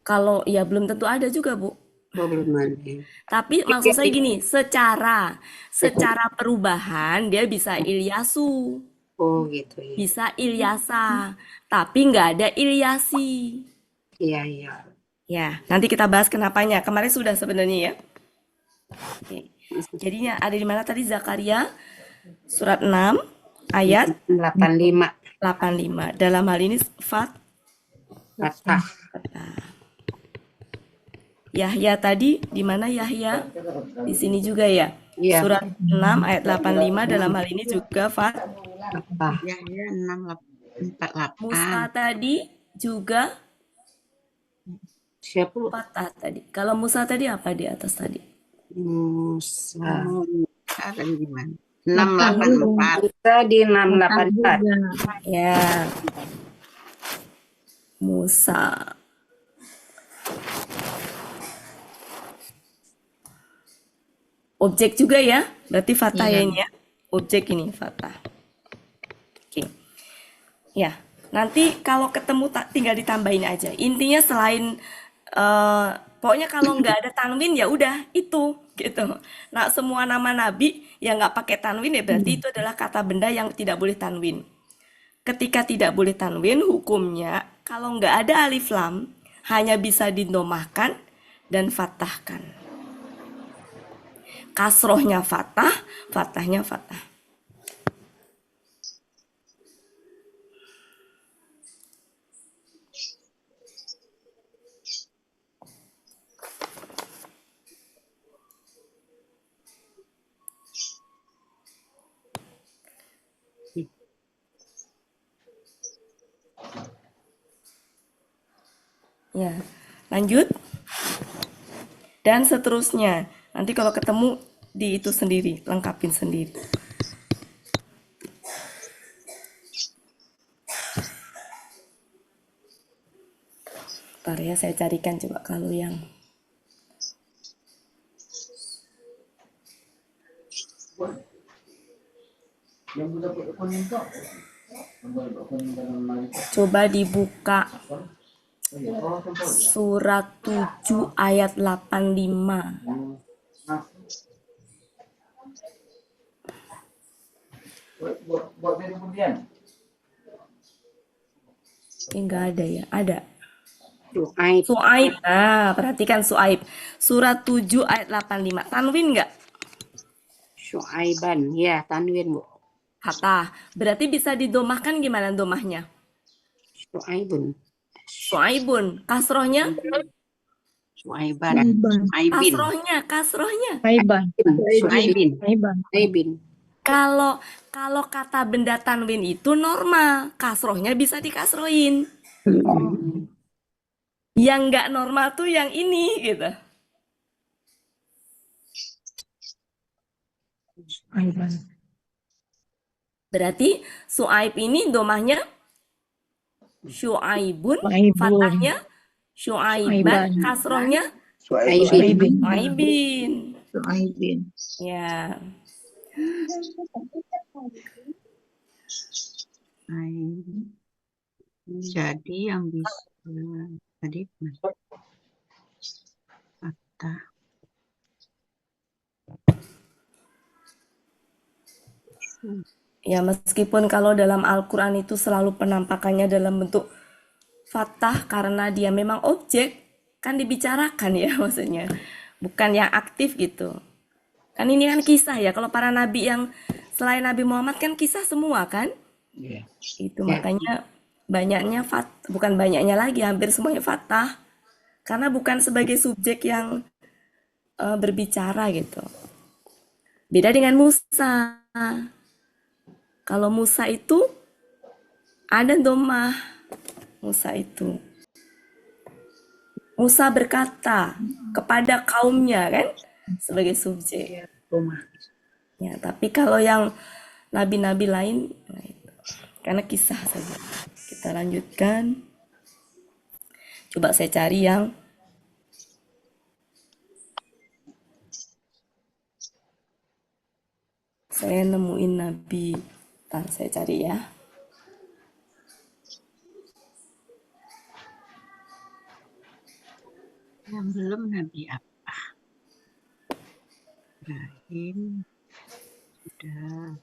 Kalau ya belum tentu ada juga, Bu. Oh, belum ada. Tapi maksud saya gini, secara perubahan dia bisa Ilyasu, Oh, gitu ya. bisa Ilyasa, tapi nggak ada Ilyasi. Iya. Ya, nanti kita bahas kenapanya. Kemarin sudah sebenarnya ya. Oke. Jadinya ada di mana tadi Zakaria surat 6 ayat 85. 85. Dalam hal ini Fathah. Yahya tadi di mana Yahya? Di sini juga ya. Iya. Surat 6 ayat 85 dalam hal ini juga Fathah. Ya, 648. Musa tadi juga Siapa lu? Fathah tadi. Kalau Musa tadi apa di atas tadi? Musa. Ada di mana? 684. Musa di Fathah 684. juga. Ya. Musa. Objek juga ya. Berarti Fathah ya Iya. ini ya. Objek ini Fathah. Oke. Ya. Nanti kalau ketemu tinggal ditambahin aja. Intinya selain pokoknya kalau nggak ada tanwin ya udah itu gitu. Nah, semua nama nabi yang nggak pakai tanwin ya berarti itu adalah kata benda yang tidak boleh tanwin. Ketika tidak boleh tanwin, hukumnya kalau nggak ada alif lam hanya bisa didomahkan dan fathahkan. Kasrohnya fathah, fathahnya fathah. Ya, lanjut. Dan seterusnya. Nanti kalau ketemu di itu sendiri, lengkapin sendiri. Ntar ya, saya carikan coba kalau yang coba dibuka surat 7 ayat 85. Enggak ada ya? Ada. Su'aib. Nah, perhatikan Su'aib. Surat 7 ayat 85. Tanwin enggak? Syuaiban. Ya, tanwin, Bu. Fathah. Berarti bisa didomahkan gimana domahnya? Syuaibun. Su'aibun. Kasrohnya? Syuaiban. Aibin. Kasrohnya. Aiban. Aibin. Aiban. Aibin. Kalau kata benda tanwin itu normal, kasrohnya bisa dikasrohin. Yang nggak normal tuh yang ini gitu. Aiban. Berarti Su'aib ini domahnya Syu'aibun, Su'aibun. fathahnya Syu'aiban, Syu'aiban. kasrohnya Su'aibin. Su'aibin. Su'aibin. Ya, Jadi yang bisa tadi fathah. ya meskipun kalau dalam Al-Quran itu selalu penampakannya dalam bentuk fathah karena dia memang objek, kan dibicarakan ya maksudnya. Bukan yang aktif gitu. Kan ini kan kisah ya, kalau para nabi yang selain Nabi Muhammad kan kisah semua kan? Iya. Itu makanya banyaknya bukan banyaknya lagi, hampir semuanya fathah. Karena bukan sebagai subjek yang berbicara gitu. Beda dengan Musa. Kalau Musa itu ada domah. Musa itu. Musa berkata kepada kaumnya kan sebagai subjek. Ya, tapi kalau yang nabi-nabi lain nah itu. Karena kisah saja. Kita lanjutkan. Coba saya cari yang saya nemuin nabi. Ntar saya cari ya. Yang belum Nabi apa? Ibrahim. Sudah.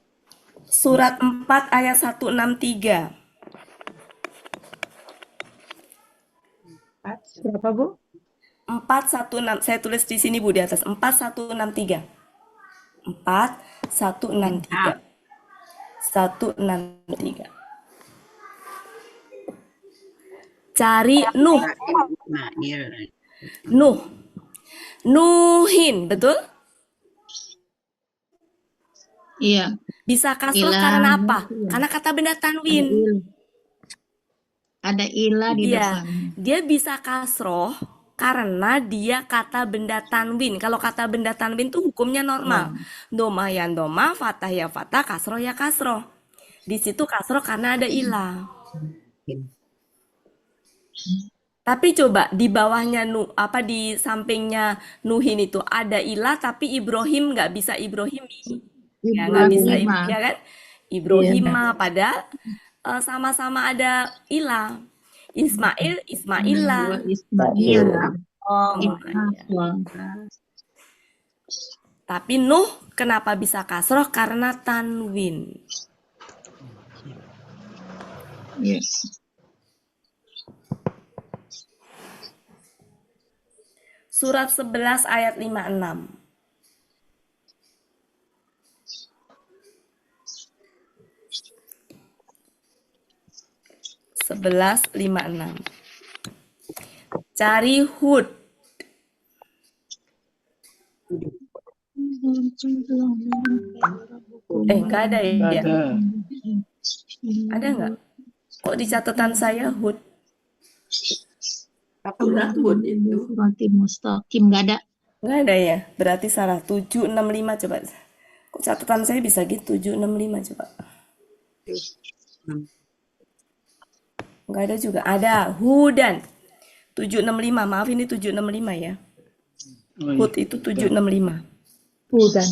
Surat 4 ayat 163. Berapa, Bu? 416. Saya tulis di sini Bu di atas. 4163. 4163. 163. Cari Nuh. Ismail. Nuh. Nuhin, betul? Iya. Bisa kasroh Ilah. karena apa? Iya. Karena kata benda Ada tanwin. il. Ada ilah di Iya, depannya. dia bisa kasroh karena dia kata benda tanwin. Kalau kata benda tanwin tuh hukumnya normal. Domah ya domah, fatah ya fatah, kasroh ya kasroh. Di situ kasroh karena ada ilah. Tapi coba di bawahnya di sampingnya Nuhin itu ada ilah tapi Ibrahim nggak bisa Ibrahimi. Ya nggak bisa Ibrahimah. ya kan? Ibrahimah padahal sama-sama ada ilah. Ismail, Ismailah. Ismail. Oh, Tapi Nuh kenapa bisa kasroh? Karena tanwin. Yes. Surat 11 ayat 56. Cari Hud. Enggak ada ya? Ada nggak? Kok di catatan saya Hud? Surat Hud itu. Suratul Mustaqim nggak ada. Nggak ada ya? Berarti salah. 765 coba. Kok catatan saya bisa gitu? 765 coba. Nggak ada juga. Ada Hudan. 765. Maaf ini 765 ya. Hud itu 765. Hudan.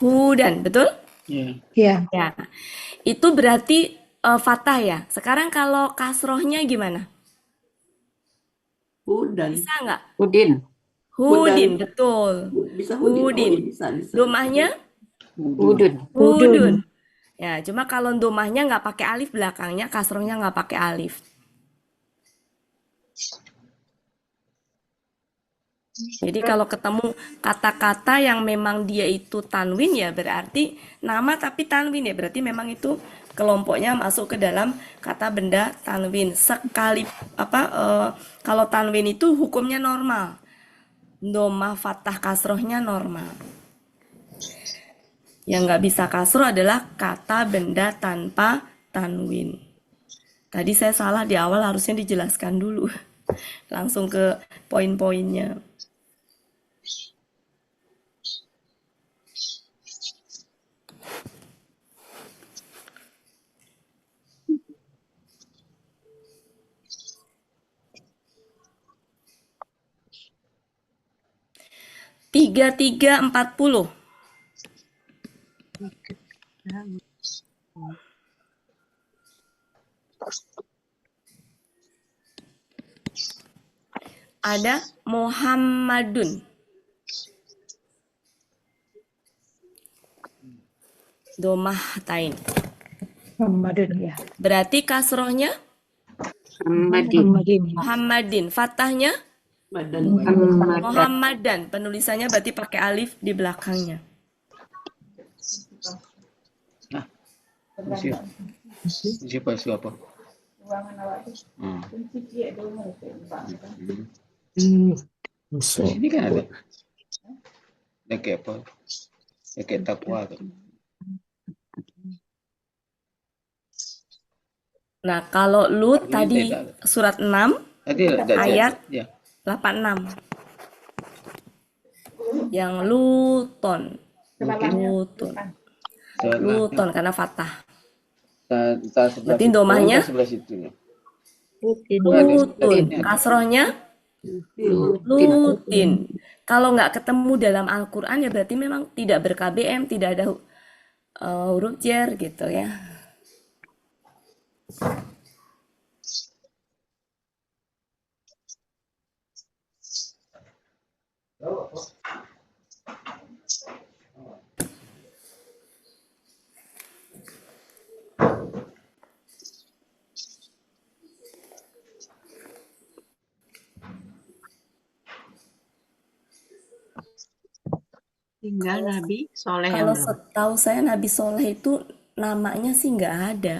Hudan, betul? Iya. Ya. Itu berarti fathah ya. Sekarang kalau kasrohnya gimana? Hudan. Bisa nggak? Udin. Hudin, betul. Bisa Hudin. Oh, Hudin. bisa. Domahnya Udun. Hudun. Ya, cuma kalau domahnya nggak pakai alif belakangnya, kasrohnya nggak pakai alif. Jadi kalau ketemu kata-kata yang memang dia itu tanwin ya berarti nama tapi tanwin ya berarti memang itu kelompoknya masuk ke dalam kata benda tanwin. Sekali kalau tanwin itu hukumnya normal. Domah fathah kasrohnya normal. Yang nggak bisa kasroh adalah kata benda tanpa tanwin. Tadi saya salah di awal, harusnya dijelaskan dulu. Langsung ke poin-poinnya. Tiga 40. Ada Muhammadun. Domah tain. Muhammadun ya. Berarti kasrohnya Muhammadin. Muhammadin. Fathahnya Muhammadan. Muhammadan. Penulisannya berarti pakai alif di belakangnya. Siapa? Ini kan ada. Kayak apa? Kayak takwa. Nah, kalau Lut tadi surat 6 ayat ya. 86. Yang Luton. Luton karena fathah. Berarti domahnya sebelah situ ya. Lutun. Kasrohnya Lutin. Kalau nggak ketemu dalam Al-Quran ya berarti memang tidak ber-KBM, tidak ada huruf jar gitu ya. Tinggal Nabi Soleh yang Kalau belum. setahu saya Nabi Soleh itu namanya sih nggak ada.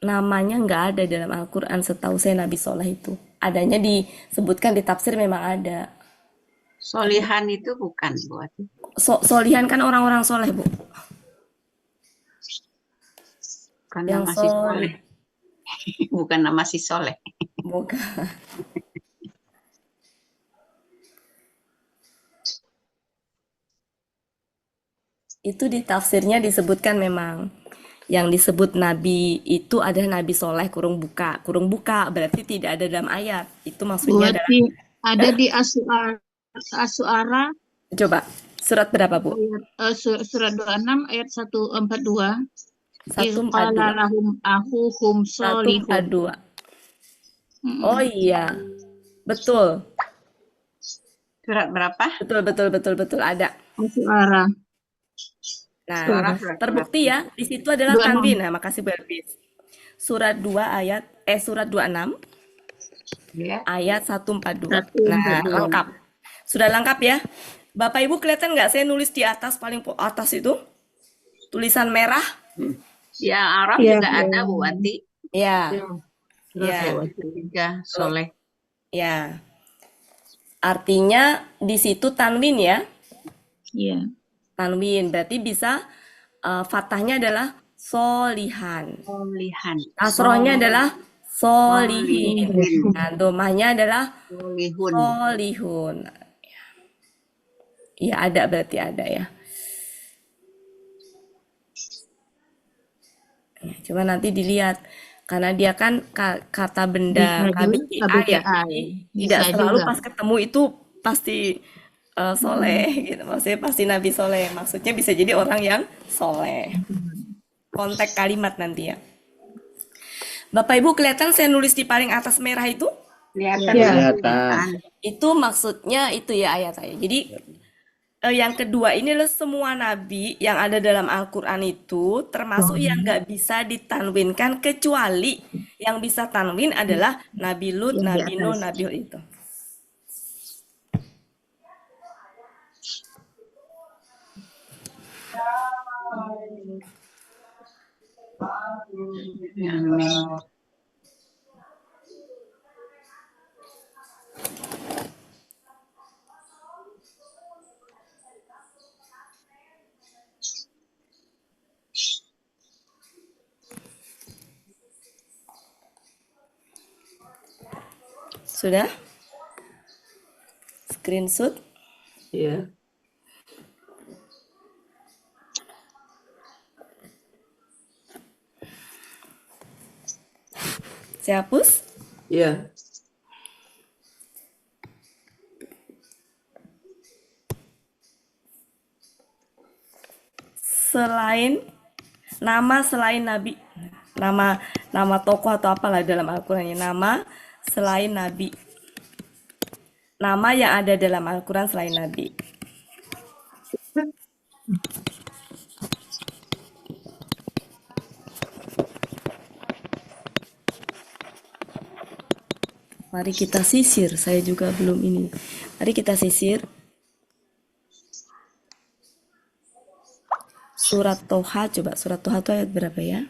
Namanya nggak ada dalam Al-Quran setahu saya Nabi Soleh itu. Adanya disebutkan di tafsir memang ada. Solihan itu bukan buat Solihan kan orang-orang soleh, Bu. bukan Yang nama si soleh. Soleh. Bukan nama si Soleh. Bukan. Itu di tafsirnya disebutkan memang. Yang disebut Nabi itu adalah Nabi Soleh kurung buka. Kurung buka berarti tidak ada dalam ayat. Itu maksudnya adalah, Berarti ada di As-Su'ara coba, surat berapa, Bu? ayat surat 26 ayat 142. Iz 142. qala lahum akhuhum solihun. 142. Oh iya, betul. Surat berapa? Betul, ada. As-Su'ara Nah, Suara surat terbukti ya, di situ adalah 26. tanwin. Nah, makasih Bu Elvis. Surat 26 ya. ayat 142. Nah, 142. lengkap. Sudah lengkap ya? Bapak Ibu kelihatan nggak saya nulis di atas, paling atas itu? Tulisan merah? Ya Arab Ya, juga ada Bu Wati. Ya, ya, Tiga Soleh. ya. Artinya di situ tanwin ya. Iya. Tanwin berarti bisa fathahnya adalah solihan. Solihan. Kasrohnya adalah solihin. Solihin. Nah, domahnya adalah Solihun. solihun. Iya ada berarti ada ya. Coba nanti dilihat karena dia kan kata benda Bisa juga KBTI ya. KBTI. Tidak Bisa selalu juga. pas ketemu itu pasti soleh gitu. Maksudnya pasti Nabi soleh. Maksudnya bisa jadi orang yang soleh. Konteks kalimat nanti ya. Bapak Ibu kelihatan saya nulis di paling atas merah itu? Kelihatan. Ya. Kelihatan. Itu maksudnya itu ya ayat-ayat. Jadi yang kedua ini adalah semua nabi yang ada dalam Al-Quran itu termasuk yang nggak bisa ditanwinkan kecuali yang bisa tanwin adalah Nabi Lut, Yang di Nabi Nuh, atas. Nabi Hud itu. Amin. Sudah? Screenshot? Ya. Saya hapus? Ya. Selain Nabi, nama tokoh atau apalah dalam Al-Quran ya, nama selain Nabi. Nama yang ada dalam Al-Quran selain Nabi. Mari kita sisir, saya juga belum ini. Mari kita sisir. Surat Toha, coba surat Toha itu ayat berapa ya?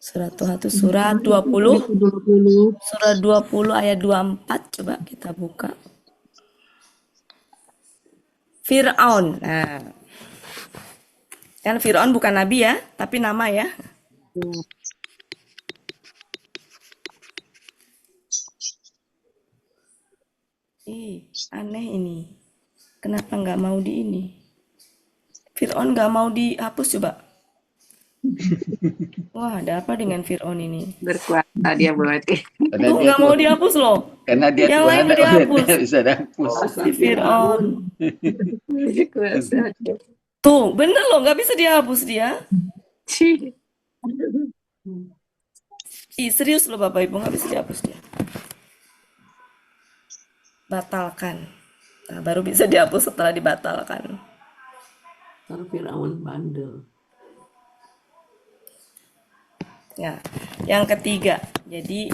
Surat Toha itu surat 20. 20. Surat 20 ayat 24, coba kita buka. Fir'aun. Nah, kan Fir'aun bukan nabi ya, tapi nama ya. Aneh ini. Kenapa nggak mau di ini? Fir'aun nggak mau dihapus coba. Wah, ada apa dengan Fir'aun ini? Berkuasa dia berarti. Karena Tuh dia nggak mau Tuhan. dihapus loh. Karena dia Yang Tuhan, lain udah udah dihapus. tidak bisa dihapus. Si Fir'aun. Berkuasa. Tuh, bener loh, nggak bisa dihapus dia. Ih, serius loh Bapak Ibu, nggak bisa dihapus dia. batalkan. Nah, baru bisa dihapus setelah dibatalkan. Ntar Firaun bandel. Ya, yang ketiga, jadi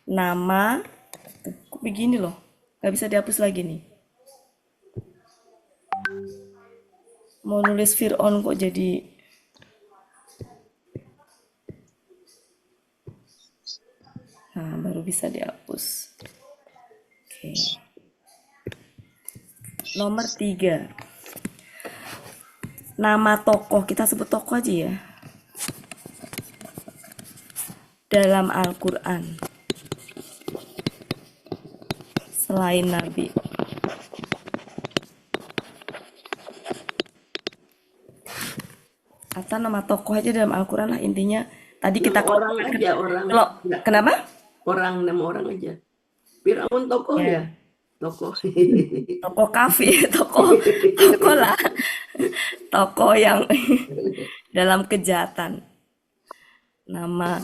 nama, kok begini loh, nggak bisa dihapus lagi nih. Mau nulis Fir'aun kok jadi nah, baru bisa dihapus. Oke. Nomor 3. Nama tokoh, kita sebut tokoh aja ya. Dalam Al-Quran. Selain Nabi. Atau nama tokoh aja dalam Al-Quran lah intinya. Tadi kita Nama orang aja, orang. Kalau Nggak, kenapa? orang, nama orang aja. Firaun tokoh Ya. ya? Tokoh. Tokoh kafe, tokoh lah. Tokoh yang dalam kejahatan. Nama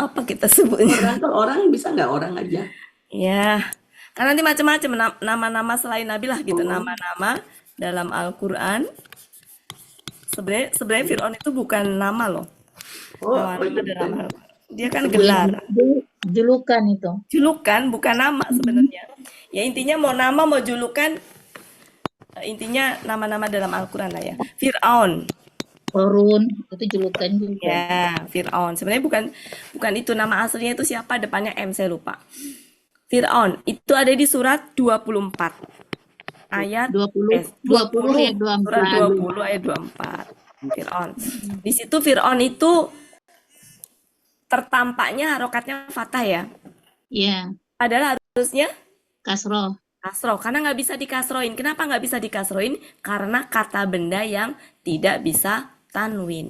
apa kita sebutnya? Orang kalau orang bisa nggak orang aja? Ya, kan nanti macam-macam nama-nama selain Nabi lah gitu. Oh. Nama-nama dalam Al-Quran. Sebenarnya Fir'aun itu bukan nama loh. Oh, Nama-nama iya, dalam bukan. Al-Quran. Dia kan gelar. Julukan itu. Julukan bukan nama sebenarnya. Ya intinya mau nama mau julukan, intinya nama-nama dalam Al-Quran lah ya. Fir'aun. Korun itu julukan juga. Ya, Fir'aun. Sebenarnya bukan itu nama aslinya itu siapa, depannya M saya lupa. Fir'aun itu ada di surat 24 ayat 20 ayat surat 24. 20 ayat 24. Fir'aun. Di situ Fir'aun itu tertampaknya harokatnya fathah ya. Ya, Padahal harusnya kasroh. kasroh, karena nggak bisa dikasroin. Kenapa nggak bisa dikasroin? Karena kata benda yang tidak bisa tanwin.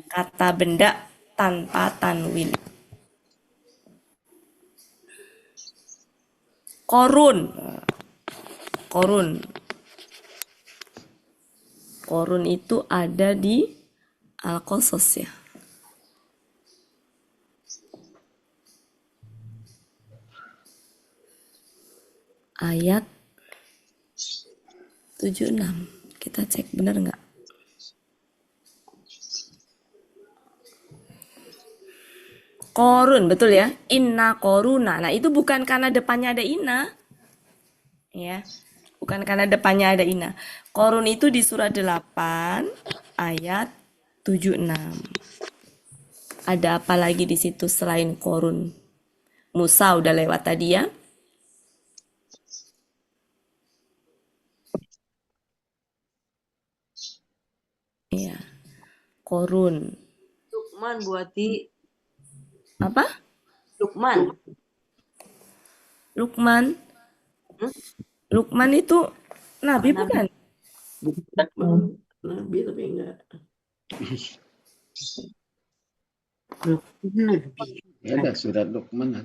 Kata benda tanpa tanwin. Korun. Korun. Korun itu ada di Al-Qasas ya. Ayat 76. Kita cek benar nggak? Korun, betul ya? Inna koruna. Nah, itu bukan karena depannya ada inna. Ya. Bukan karena depannya ada inna. Korun itu di surat 8 ayat 76. Ada apa lagi di situ selain korun? Musa udah lewat tadi ya. Iya. Korun. Lukman buati Apa? Lukman. Lukman. Lukman itu nabi bukan? Bukan Nabi tapi enggak. Ada surat Luqman.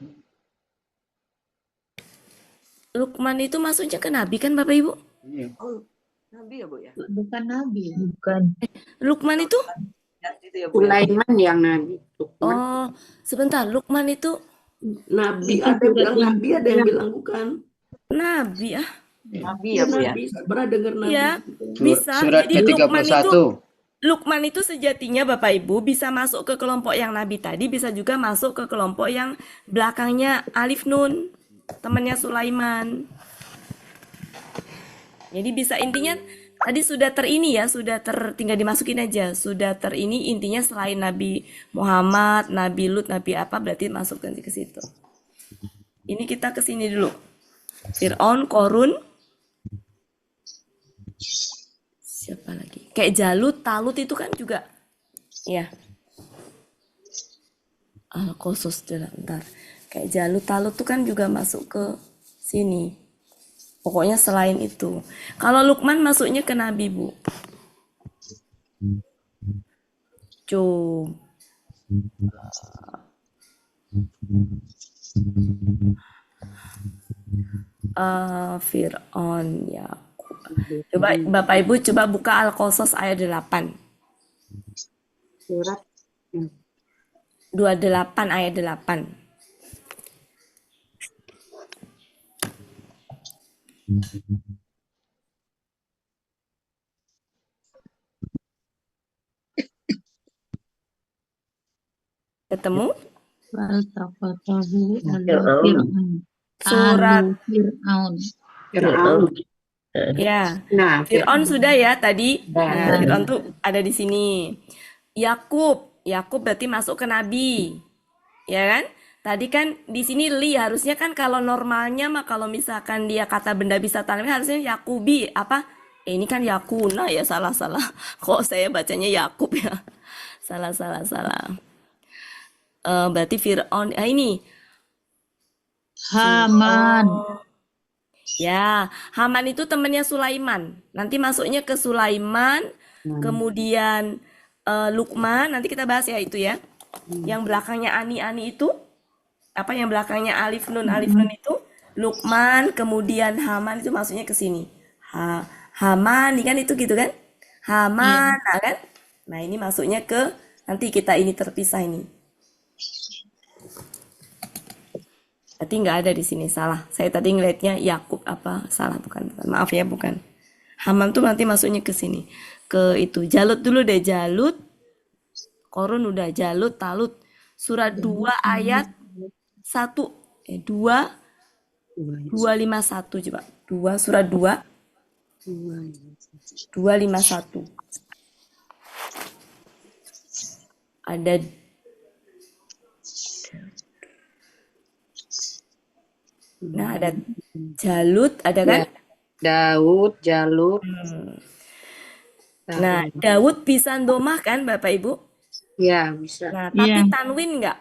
Lukman itu maksudnya ke nabi kan Bapak Ibu? Iya. Oh, Nabi ya, Bu ya? Bukan nabi. Bukan. Lukman itu? Ya, itu ya, Bu ya? Sulaiman yang Nabi. Lukman. Oh, sebentar. Lukman itu Nabi ada yang bilang Nabi, ada yang bilang bukan. nabi ah. Nabi ya, Bu ya? Nabi, pernah dengar Nabi. Iya, bisa. Surat Jadi ke-31. Lukman itu sejatinya Bapak Ibu bisa masuk ke kelompok yang nabi tadi, bisa juga masuk ke kelompok yang belakangnya Alif Nun, temannya Sulaiman. Jadi bisa intinya tadi sudah tinggal dimasukin aja. Sudah terini intinya selain Nabi Muhammad, Nabi Lut, Nabi apa berarti masukkan ke situ. Ini kita ke sini dulu. Fir'aun, Korun. Siapa lagi? Kayak Jalut, Talut itu kan juga ya. Al-Qasas bentar. Kayak Jalut, Talut itu kan juga masuk ke sini. Pokoknya selain itu. Kalau Lukman masuknya ke Nabi, Bu. Fir'aun ya. Coba Bapak Ibu coba buka Al-Qasas ayat 8. Surat 28 ayat 8. Ketemu? Faltaqatahu ala Fir'aun. Surat Fir'aun. Fir'aun. ya. Nah, Fir'aun sudah ya tadi. Nah, Nah, Fir'aun tuh ada di sini. Yakub berarti masuk ke nabi. Ya kan? Tadi kan di sini li harusnya kan kalau normalnya mah kalau misalkan dia kata benda bisa tanwin harusnya Yakubi apa? Ini kan Yakuna ya salah. Kok saya bacanya Yakub ya? Salah. Berarti Fir'aun ini Haman. ya, Haman itu temannya Sulaiman. Nanti masuknya ke Sulaiman, kemudian Lukman. Nanti kita bahas ya itu ya. Yang belakangnya ani itu, apa yang belakangnya alif nun itu, Lukman, kemudian Haman itu masuknya ke sini. Haman, ini kan itu gitu kan? Haman, nah kan? Nah ini masuknya ke nanti kita ini terpisah ini. Berarti nggak ada di sini, salah. Saya tadi ngelihatnya Yakub apa salah, bukan. Maaf ya, bukan. Haman tuh nanti masuknya ke sini, ke itu. Jalut dulu deh, Jalut. Korun udah, Jalut, Talut. Surat 2 ayat 1 251 coba. 2 surat 2 251. Ada ada Jalut, ada kan? Daud, Jalut. Nah, Daud bisa domah kan Bapak Ibu? Ya, bisa. Nah, tapi tanwin nggak?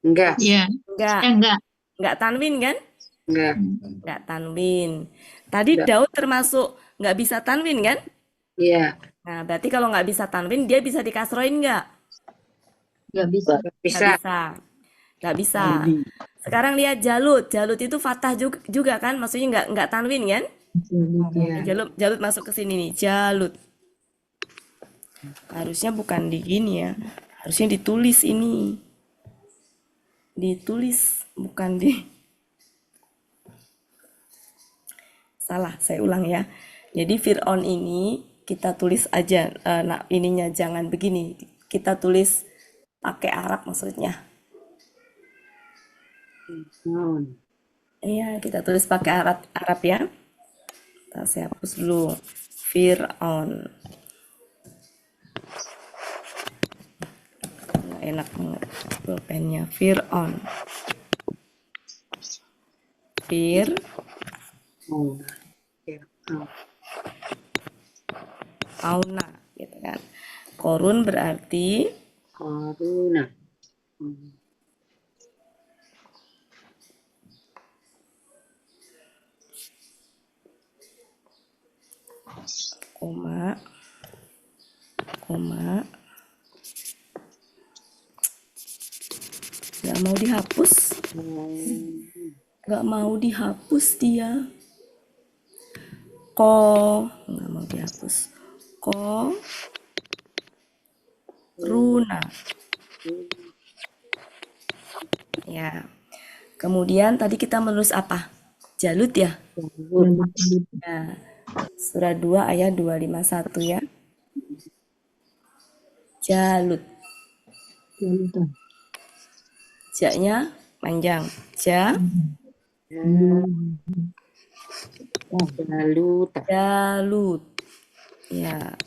Enggak. Iya. Enggak. Nggak tanwin kan? Enggak. Nggak tanwin. Tadi Daud termasuk nggak bisa tanwin kan? Iya. Nah, berarti kalau nggak bisa tanwin, dia bisa dikasroin nggak? Nggak bisa. Nggak bisa. Sekarang lihat Jalut. Jalut itu fathah juga kan? Maksudnya nggak tanwin kan? Jalut masuk ke sini nih. Jalut. Harusnya bukan di gini ya. Harusnya ditulis ini. Ditulis, bukan di... Salah, saya ulang ya. Jadi Fir'aun ini kita tulis aja. Nah, ininya jangan begini. Kita tulis pakai Arab maksudnya. Iya, kita tulis pakai Arab ya. Saya hapus dulu. Fir'aun. Nggak enak banget pulpennya. Fir'aun. Auna gitu kan. Korun berarti Koruna. koma nggak mau dihapus dia. Nggak mau dihapus. Runa ya. Kemudian tadi kita menulis apa? Jalut ya. Nah, surat 2 ayat 251 ya. Jalut. Ja-nya panjang. Jalut. Ya.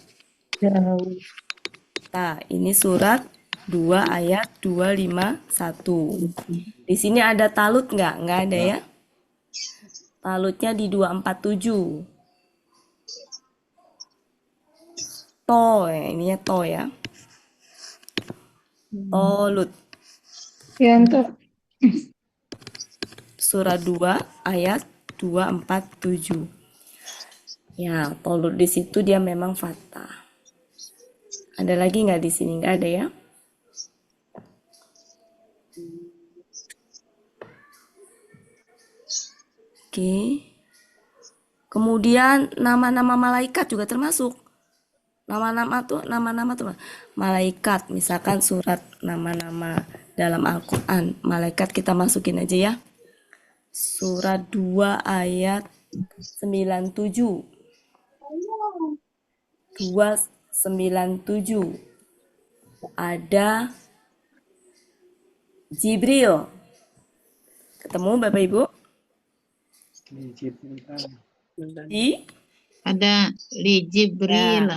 Nah, ini surat 2 ayat 251. Di sini ada talut nggak? Nggak ada ya. Talutnya di 247. Ininya ya. Tolut. Ya, untuk Surat 2 ayat 247. Ya, tolut di situ dia memang fathah. Ada lagi nggak di sini? Nggak ada ya. Oke. Kemudian nama-nama malaikat juga termasuk. Nama-nama tuh malaikat. Misalkan surat nama-nama dalam Al-Quran. Malaikat kita masukin aja ya. Surat 2 ayat 97. 297. Ada Jibril. Ketemu Bapak Ibu? Di Ada li Jibril.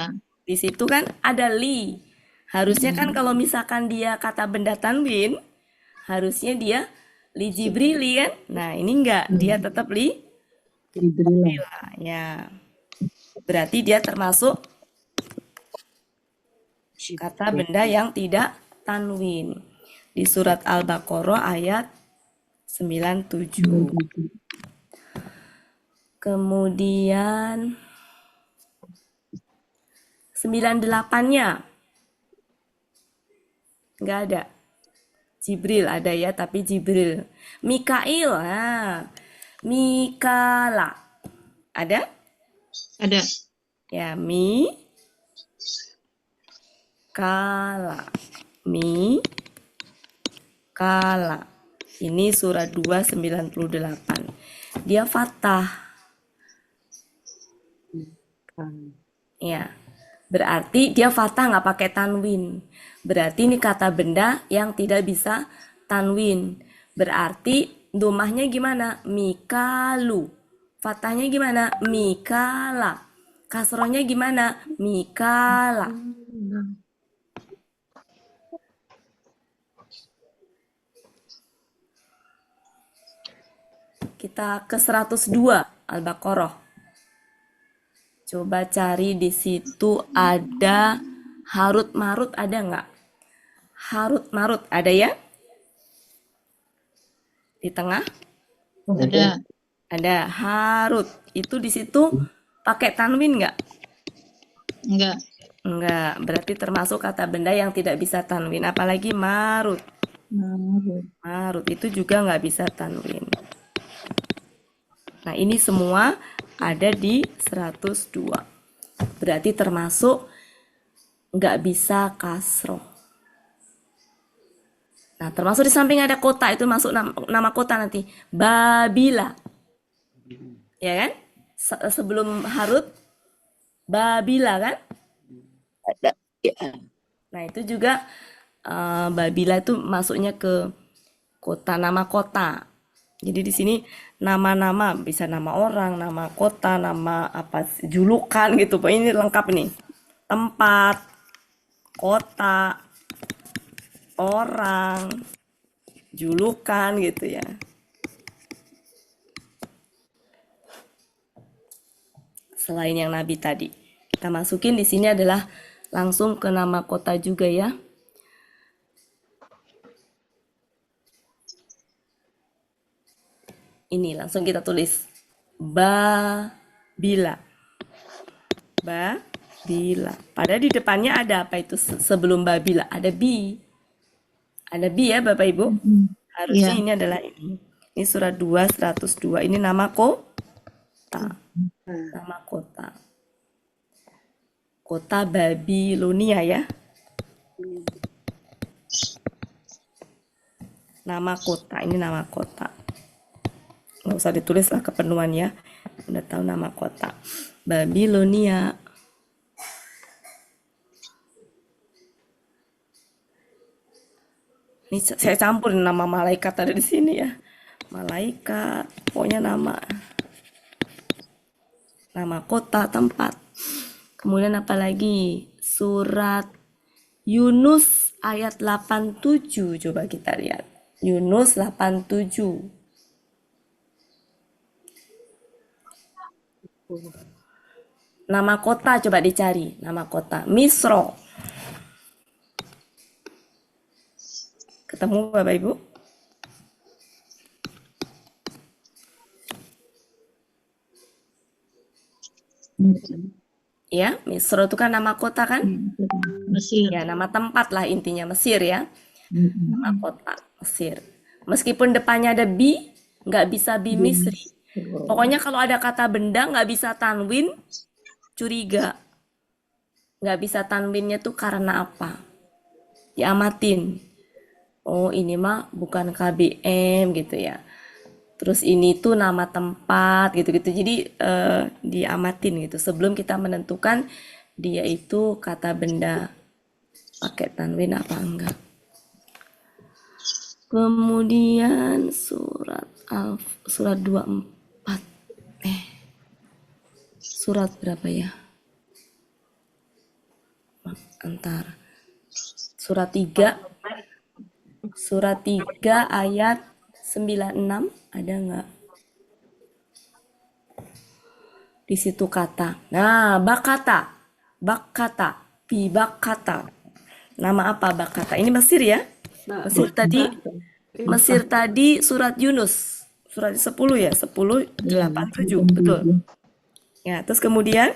di situ kan ada li. Harusnya kan kalau misalkan dia kata benda tanwin, harusnya dia li Jibrili kan? Nah, ini enggak, dia tetap li Jibrila. Ya. Berarti dia termasuk kata benda yang tidak tanwin. Di surat Al-Baqarah ayat 97. Kemudian 98-nya nggak ada. Jibril ada ya, tapi Jibril. Mikail, Mikala. Ada? Ada. Ya, Kala. Kala. Ini surat 298. Dia fathah. Ya. Berarti dia fathah nggak pakai tanwin. Berarti ini kata benda yang tidak bisa tanwin. Berarti domahnya gimana? Mikalu. Fathahnya gimana? Mikala. Kasrohnya gimana? Mikala. Kita ke 102 Al-Baqarah. Coba cari di situ ada Harut Marut, ada nggak? Harut Marut ada ya? Di tengah? Ada. Ada Harut. Itu di situ pakai tanwin nggak? Enggak. Enggak. Berarti termasuk kata benda yang tidak bisa tanwin. Apalagi Marut. Marut itu juga nggak bisa tanwin. Nah, ini semua ada di 102. Berarti termasuk nggak bisa kasroh. Nah, termasuk di samping ada kota, itu masuk nama kota nanti. Babila. Ya kan? Sebelum Harut, Babila kan? Ada. Ya. Nah, itu juga Babila itu masuknya ke kota, nama kota. Jadi di sini nama-nama, bisa nama orang, nama kota, nama apa, julukan gitu. Ini lengkap nih. Tempat, kota, orang, julukan gitu ya. Selain yang Nabi tadi. Kita masukin di sini adalah langsung ke nama kota juga ya. Ini langsung kita tulis Babila. Babila. Padahal di depannya ada apa itu sebelum Babila? Ada bi. Ada bi ya Bapak Ibu? Harusnya Iya. ini adalah ini. Ini surat 2, 102. Ini nama kota. Nama kota. Kota Babilonia ya. Nama kota. Ini nama kota. Nggak usah ditulis lah kepenuhan ya. Udah tahu nama kota. Babilonia. Ini saya campur nama malaikat ada di sini ya. Malaikat, pokoknya nama kota, tempat. Kemudian apa lagi? Surat Yunus ayat 87. Coba kita lihat. Yunus 87. Nama kota coba dicari. Nama kota. Misro. Ketemu Bapak Ibu? Ya, Misro itu kan nama kota kan? Mesir. Ya, nama tempat lah intinya Mesir ya. Nama kota Mesir. Meskipun depannya ada bi, nggak bisa bi Misri. Pokoknya kalau ada kata benda nggak bisa tanwin, curiga. Nggak bisa tanwinnya tuh karena apa? Diamatin. Oh, ini mah bukan KBM gitu ya. Terus ini tuh nama tempat gitu-gitu. Jadi diamatin gitu sebelum kita menentukan dia itu kata benda pakai tanwin apa enggak. Kemudian surat 24. Surat berapa ya? Antar. Surat 3. Surat 3 ayat 96 ada nggak? Di situ kata. Nah, bakata. Bakata. Nama apa bakata? Ini Mesir ya? Mesir tadi surat Yunus. Surat 10 ya? 10, 8, 7. Betul. Ya, terus kemudian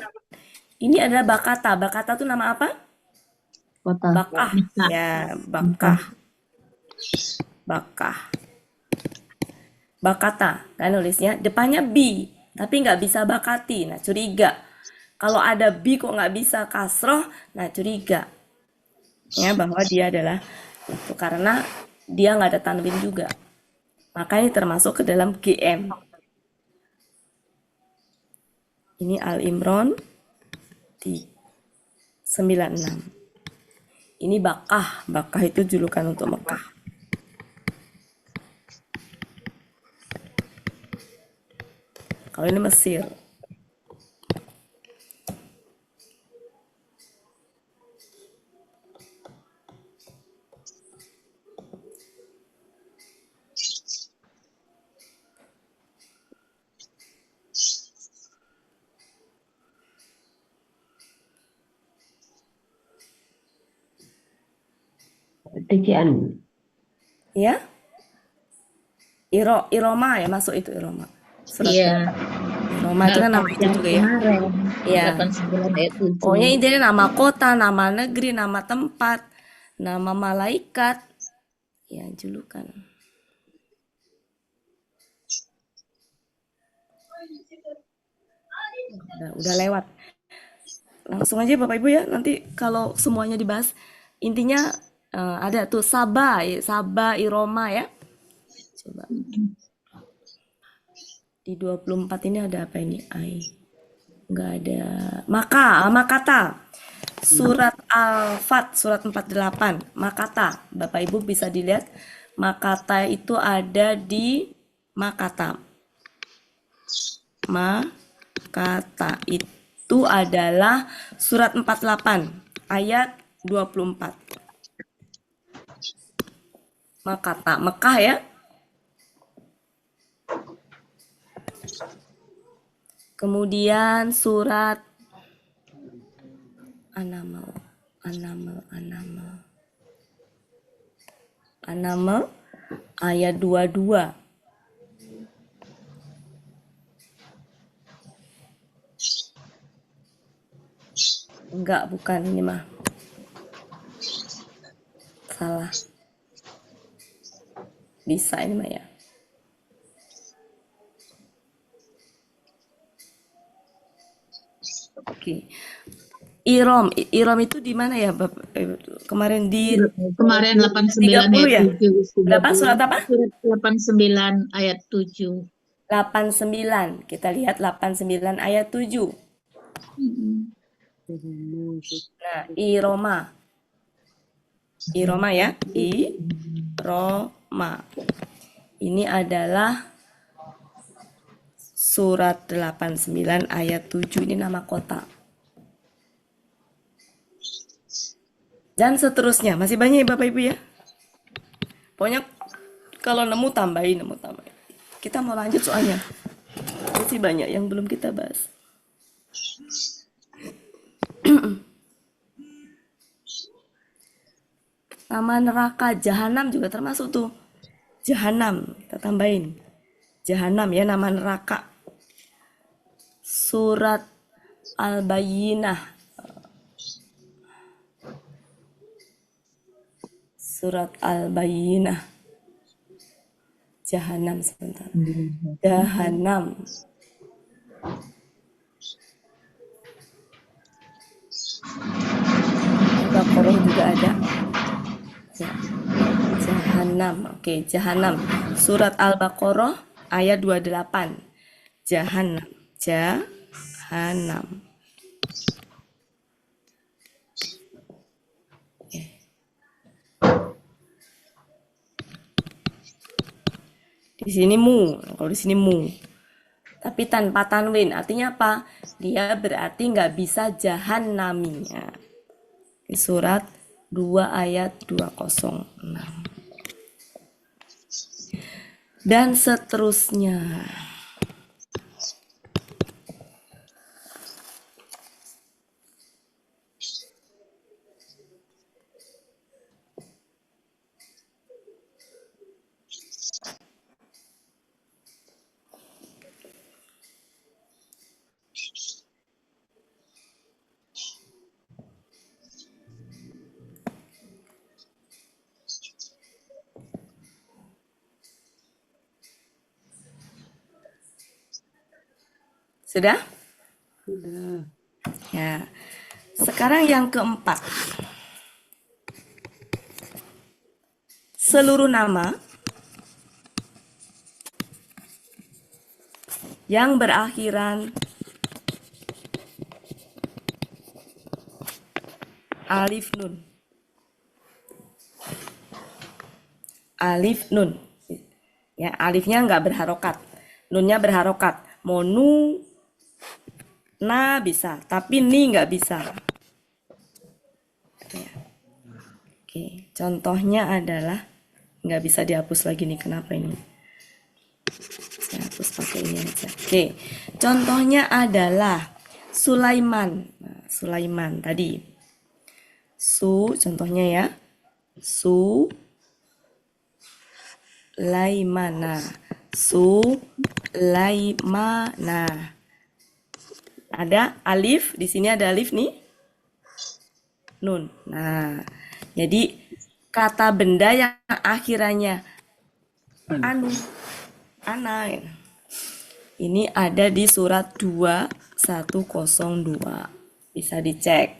ini adalah bakata. Bakata itu nama apa? Kota. Bakah. Ya, bakah. Bakata. Kan nulisnya depannya bi, tapi nggak bisa bakati. Nah, curiga. Kalau ada bi kok nggak bisa kasroh, nah curiga. Ya, bahwa dia adalah itu karena dia nggak ada tanwin juga. Makanya termasuk ke dalam GM. Ini Al-Imran 96. Ini Bakah. Bakah itu julukan untuk Mekah. Kalau ini Mesir. Tikian. Ya? Iroma ya, masuk itu Iroma. Surat Iya. Iroma itu kan nama itu Yang juga ya. kemarin. Iya. 89 ayat 7. Pokoknya intinya nama kota, nama negeri, nama tempat, nama malaikat. Ya, julukan. Udah lewat. Langsung aja Bapak Ibu ya, nanti kalau semuanya dibahas. Intinya ada tuh Sabah, Iroma ya. Coba. Di 24 ini ada apa ini? Enggak ada. Makata. Surat Al-Fat, surat 48. Makata. Bapak Ibu bisa dilihat. Makata itu ada di Makata. Makata itu adalah surat 48 ayat 24. Makata, Mekah ya. Kemudian surat An-Naml ayat 22. Enggak, bukan ini mah. Salah. Bisa ini mah ya. Oke. Irom itu di mana ya, Bapak? Kemarin di Kemarin 89 30 ya? ayat 7. Berapa surat apa? Surat 89 ayat 7. 89. Kita lihat 89 ayat 7. Nah, Iroma ya. Iroma. Ini adalah surat 89 ayat 7. Ini nama kota. Dan seterusnya. Masih banyak ya Bapak Ibu ya. Pokoknya kalau nemu tambahin. Kita mau lanjut soalnya. Masih banyak yang belum kita bahas. Nama neraka Jahanam juga termasuk tuh. Jahanam, kita tambahin. Jahanam ya, nama neraka. Surat Al-Bayyinah. Surat Al-Bayyinah. Jahanam sebentar. Jahanam. Al-Baqarah juga ada. Ya. Jahanam. Oke, Jahanam. Surat Al-Baqarah ayat 28. Jahannam. Jahannam. Di sini mu, kalau di sini mu. Tapi tanpa tanwin, artinya apa? Dia berarti nggak bisa jahannami. Ya. Di surat 2 ayat 206. Dan seterusnya. Sudah? Sudah. Ya. Sekarang yang keempat. Seluruh nama yang berakhiran alif nun. Alif nun. Ya, alifnya nggak berharokat. Nunnya berharokat. Mau nu, na bisa, tapi ni nggak bisa. Ya. Oke, contohnya adalah nggak bisa dihapus lagi nih. Kenapa ini? Saya hapus pakai ini aja. Oke, contohnya adalah Sulaiman. Nah, Sulaiman tadi. Contohnya ya. Sulaimana. Sulaimana. Ada alif, di sini ada alif nih. Nun. Nah, jadi kata benda yang akhirannya anu, ana. Ini ada di surat 2102. Bisa dicek.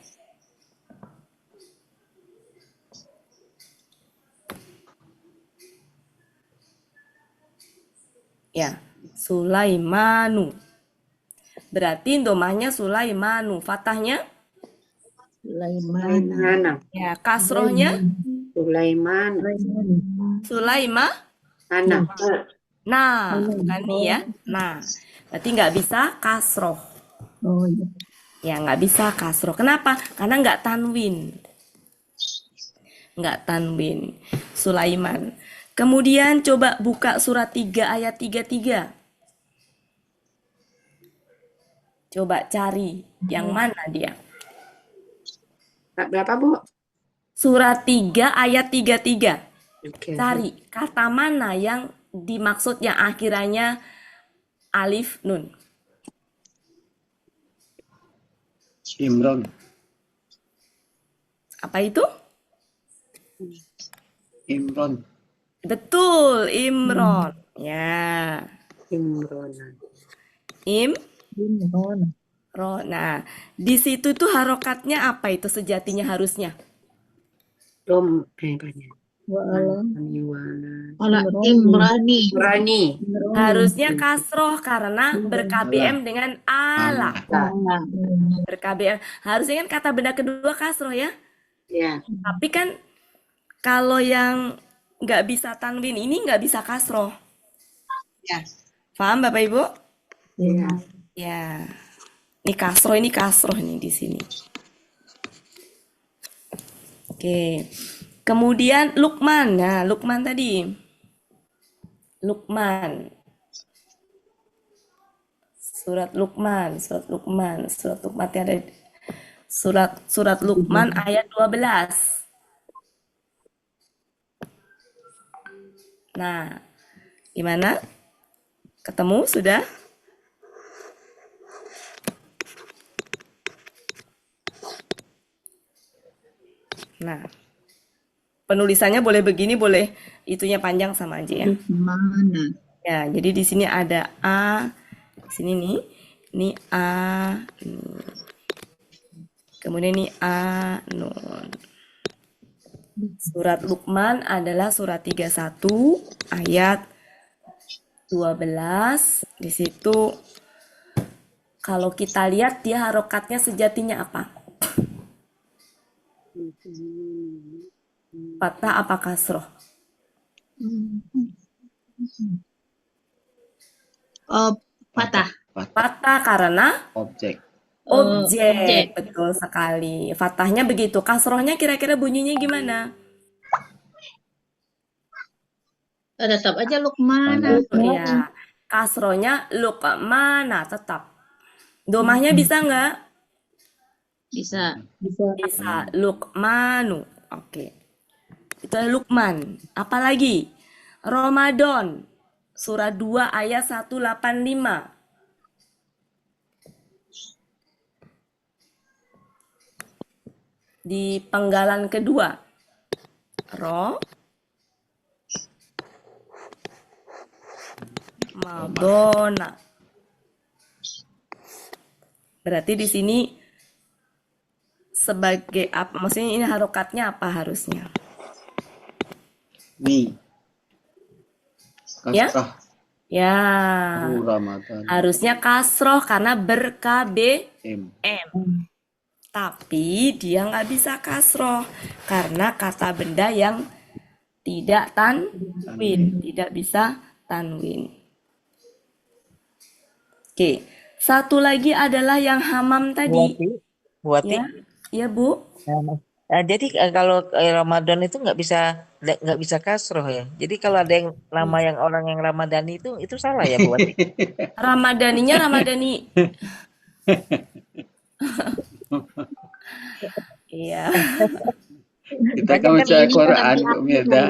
Ya, Sulaimanu. Berarti domahnya Sulaimanu. Fatahnya? Sulaiman. Ya, kasrohnya? Sulaiman. Sulaima? Anak. Nah, bukan nih ya. Nah, berarti nggak bisa kasroh. Oh iya. Ya, nggak bisa kasroh. Kenapa? Karena nggak tanwin. Nggak tanwin. Sulaiman. Kemudian coba buka surat 3 ayat 33. Coba cari yang mana dia. Berapa, Bu? Surat 3 ayat 33. Oke. Cari kata mana yang dimaksud yang akhirannya alif nun. Imron. Apa itu? Imron. Betul, Imron. Ya. Imronan. Imron. Nah, di situ tuh harokatnya apa itu sejatinya harusnya? Banyak. Wa'ala. Ala Imrani. Imrani. Harusnya kasroh karena ber-KBM dengan ala. Ber-KBM. Harusnya kan kata benda kedua kasroh ya. Ya. Tapi kan kalau yang nggak bisa tanwin ini nggak bisa kasroh. Ya. Paham Bapak Ibu? Ya. Ya. Ini kasroh nih di sini. Oke. Kemudian Luqman. Nah, Luqman tadi. Luqman. Surat Luqman ada surat Luqman ayat 12. Nah, gimana? Ketemu sudah? Nah, penulisannya boleh begini, boleh itunya panjang sama aja ya. Mana? Ya, jadi di sini ada A, di sini nih, ini A, nih. Kemudian ini A, nun. Surat Luqman adalah surat 31 ayat 12. Di situ kalau kita lihat dia harokatnya sejatinya apa? Fathah apa kasroh? Patah. Fathah karena Objek. objek. Betul sekali. Fathahnya begitu. Kasrohnya kira-kira bunyinya gimana? Tetap aja Lukmana. Ya, kasrohnya Luqmana tetap. Domahnya bisa nggak? Bisa. Bisa. Luqmanu. Oke. Itu Lukman. Apalagi? Ramadan. Surah 2 ayat 185. Di penggalan kedua. Madonna. Berarti di sini sebagai apa? Maksudnya ini harokatnya apa harusnya? Mi. Ya? Kasrah. Ya, Ramadan. harusnya kasroh karena ber-KB-M. M. Tapi dia nggak bisa kasroh karena kata benda yang tidak tanwin, tidak bisa tanwin. Oke, satu lagi adalah yang hamam tadi. Bu Ati, Ya, Bu. jadi kalau Ramadan itu nggak bisa kasroh ya. Jadi kalau ada yang nama yang orang yang Ramadhani itu salah ya Bu Ati. Ramadaninya Ramadhani. Iya. Kita akan baca Quran, Bu Mirda.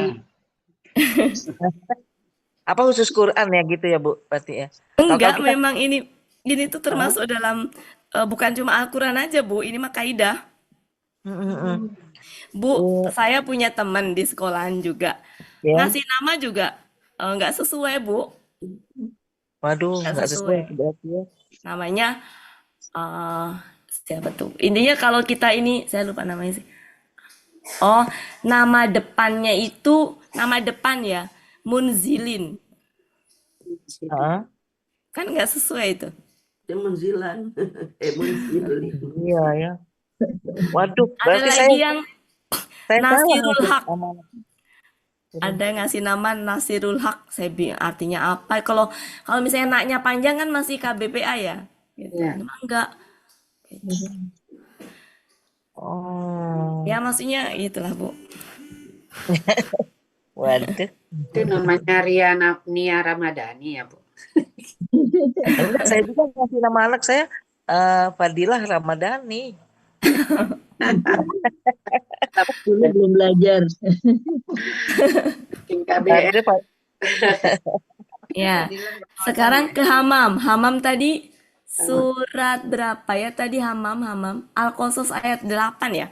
Apa khusus Quran ya gitu ya Bu Ati ya? Enggak, Kalau kita- memang ini tuh termasuk dalam bukan cuma Al-Quran aja, Bu. Ini mah kaidah. Bu, saya punya teman di sekolahan juga. Ya. Ngasih nama juga nggak sesuai, Bu. Waduh, Nggak nggak sesuai sesuai. berarti ya. Namanya siapa tuh? Intinya kalau kita ini, saya lupa namanya sih. Oh, nama depannya itu nama depan ya, Munzilin. Heeh. Kan nggak sesuai itu. Dia menzilan. Menzilan. Iya ya. Waduh, Ada berarti lagi yang saya salah Nasirul ngasih Haq. nama. Ada ngasih nama Nasirul Haq. Saya bingung artinya apa. Kalau misalnya naknya panjang kan masih KBPA ya. Gitu. Ya. Cuma enggak. Oh, Ya maksudnya itulah, Bu. waduh. Itu namanya Nia Ramadhani ya, Bu. Enggak, saya juga ngasih nama anak saya Fadilah Ramadhani. Dulu belum belajar. KBR. Ada, Pak. Ya. Sekarang ke Hamam. Hamam tadi surat berapa ya? Tadi Hamam. Al-Qasas ayat 8 ya?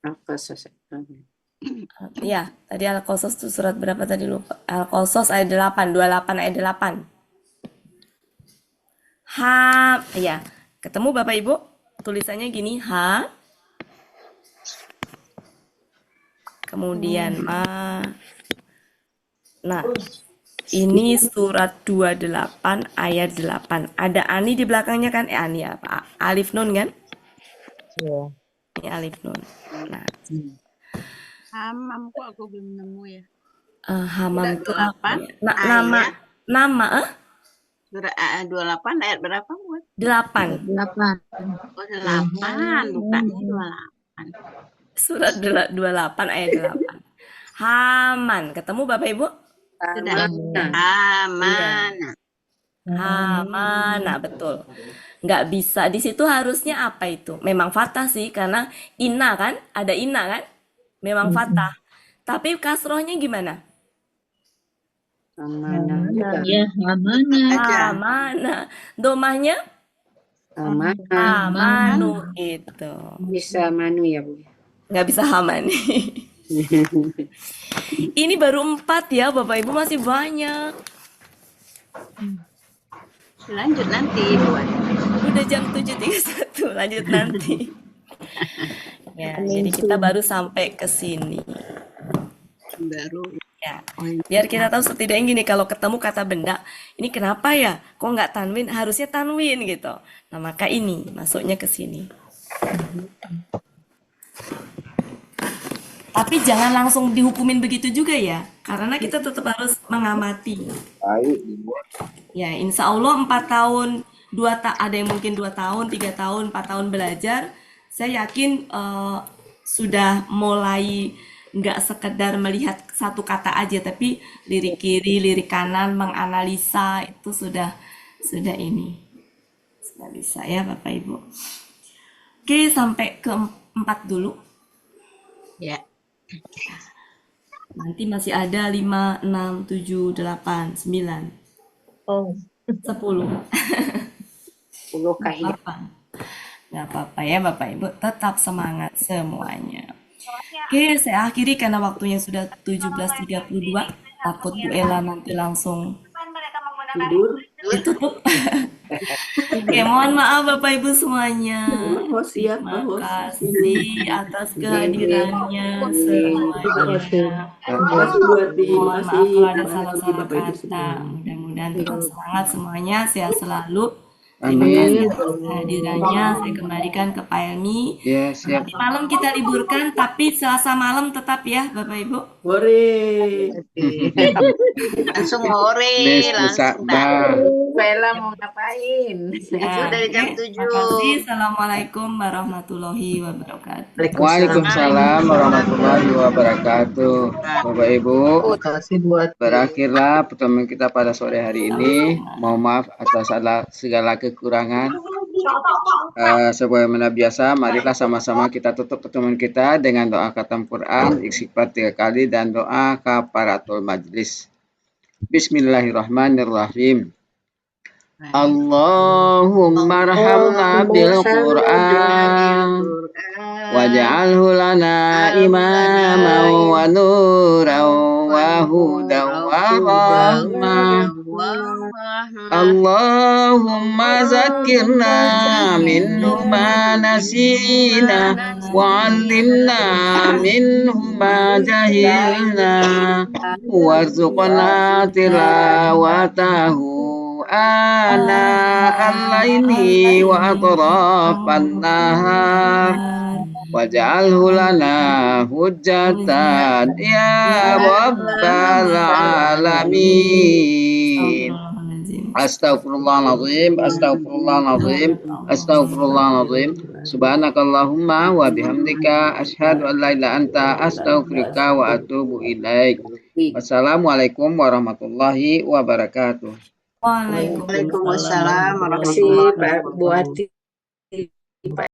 Al-Qasas. Ya, tadi Al-Qasas itu surat berapa tadi lupa. Al-Qasas ayat 8, 28 ayat 8. Ya. Ketemu Bapak Ibu? Tulisannya gini, kemudian Nah, ini surat 28 ayat 8. Ada Ani di belakangnya kan? Ani apa? Alif Nun kan? Iya. Ini Alif Nun. Nah, Hamam kok aku belum nemu ya. Hamam itu Surat apa 28 ya? Nama Surah 28 ayat berapa, Bu? 8. 8. Oh, 8, bukan 28. Surat 28 ayat 8. Haman. Ketemu Bapak Ibu? Sudah. Amanah. Amanah. Amanah, betul. Nggak bisa. Di situ harusnya apa itu? Memang fathah sih, karena inna kan? Ada inna kan? Memang fathah. Tapi kasrohnya gimana? Amanah juga. Ya, amanah. Aja. Amanah. Domahnya? Amanah. Amanu itu. Bisa manu ya, Bu. Nggak bisa haman. Ini baru 4 ya, Bapak Ibu, masih banyak. Lanjut nanti, buat. Udah jam 7.31, lanjut nanti. Ya, jadi kita baru sampai ke sini. baru. Ya, biar kita tahu setidaknya gini, kalau ketemu kata benda, ini kenapa ya? Kok nggak tanwin? Harusnya tanwin gitu. Nah, maka ini masuknya ke sini. Tapi jangan langsung dihukumin begitu juga ya, karena kita tetap harus mengamati. Ya, insya Allah 4 tahun, ada yang mungkin 2 tahun, 3 tahun, 4 tahun belajar, saya yakin sudah mulai nggak sekedar melihat satu kata aja, tapi lirik kiri, lirik kanan, menganalisa itu sudah ini. Sudah bisa ya Bapak Ibu. Oke, sampai ke 4 dulu. Ya. Nanti masih ada 5, 6, 7, 8, 9. Oh, 10. 10 kayaknya. Nggak apa-apa ya Bapak Ibu, tetap semangat semuanya. Oke, saya akhiri karena waktunya sudah 17.32. Takut Bu Ella nanti langsung Tidur. ditutup. Oke, mohon maaf Bapak Ibu semuanya. Siap, Terima kasih atas kehadirannya semuanya. Terima kasih buat Mohon maaf kalau ada salah-salah kata. Mudah-mudahan tetap semangat semuanya, sehat selalu. Terima kasih atas kehadirannya. Saya kembalikan ke Pak Helmi. Ya, siap. Nanti malam kita liburkan, tapi Selasa malam tetap ya Bapak Ibu. Hore. Langsung hore, langsung Sabar. Bella mau ngapain? Itu dari jam Oke, 7. terima kasih. Assalamualaikum warahmatullahi wabarakatuh. Waalaikumsalam warahmatullahi wabarakatuh. Bapak Ibu, berakhirlah pertemuan kita pada sore hari ini. Mohon maaf atas segala kekurangan. Sebagaimana biasa, marilah sama-sama kita tutup pertemuan kita dengan doa khatam Quran, istighfar 3 kali, dan doa kafaratul majlis. Bismillahirrahmanirrahim. Allahumma arhamna bil Qur'an waj'alhu lana imaman wa nuran wa hudan wa rahmah. Allahumma zakkirna minhu ma nasina wa 'allimna minhu ma jahilna warzuqna tilawatahu ana al-laili wa atrafan nahar waj'alhu lana hujjatan ya rabbal alamin. Astaghfirullahaladzim, astaghfirullahaladzim, astaghfirullahaladzim. Subhanakallahumma wa bihamdika asyhadu an la ilaha anta astaghfiruka wa atubu ilaik. Wassalamualaikum warahmatullahi wabarakatuh. Waalaikumsalam Terima kasih warahmatullahi Pak Bu wabarakatuh. Ati.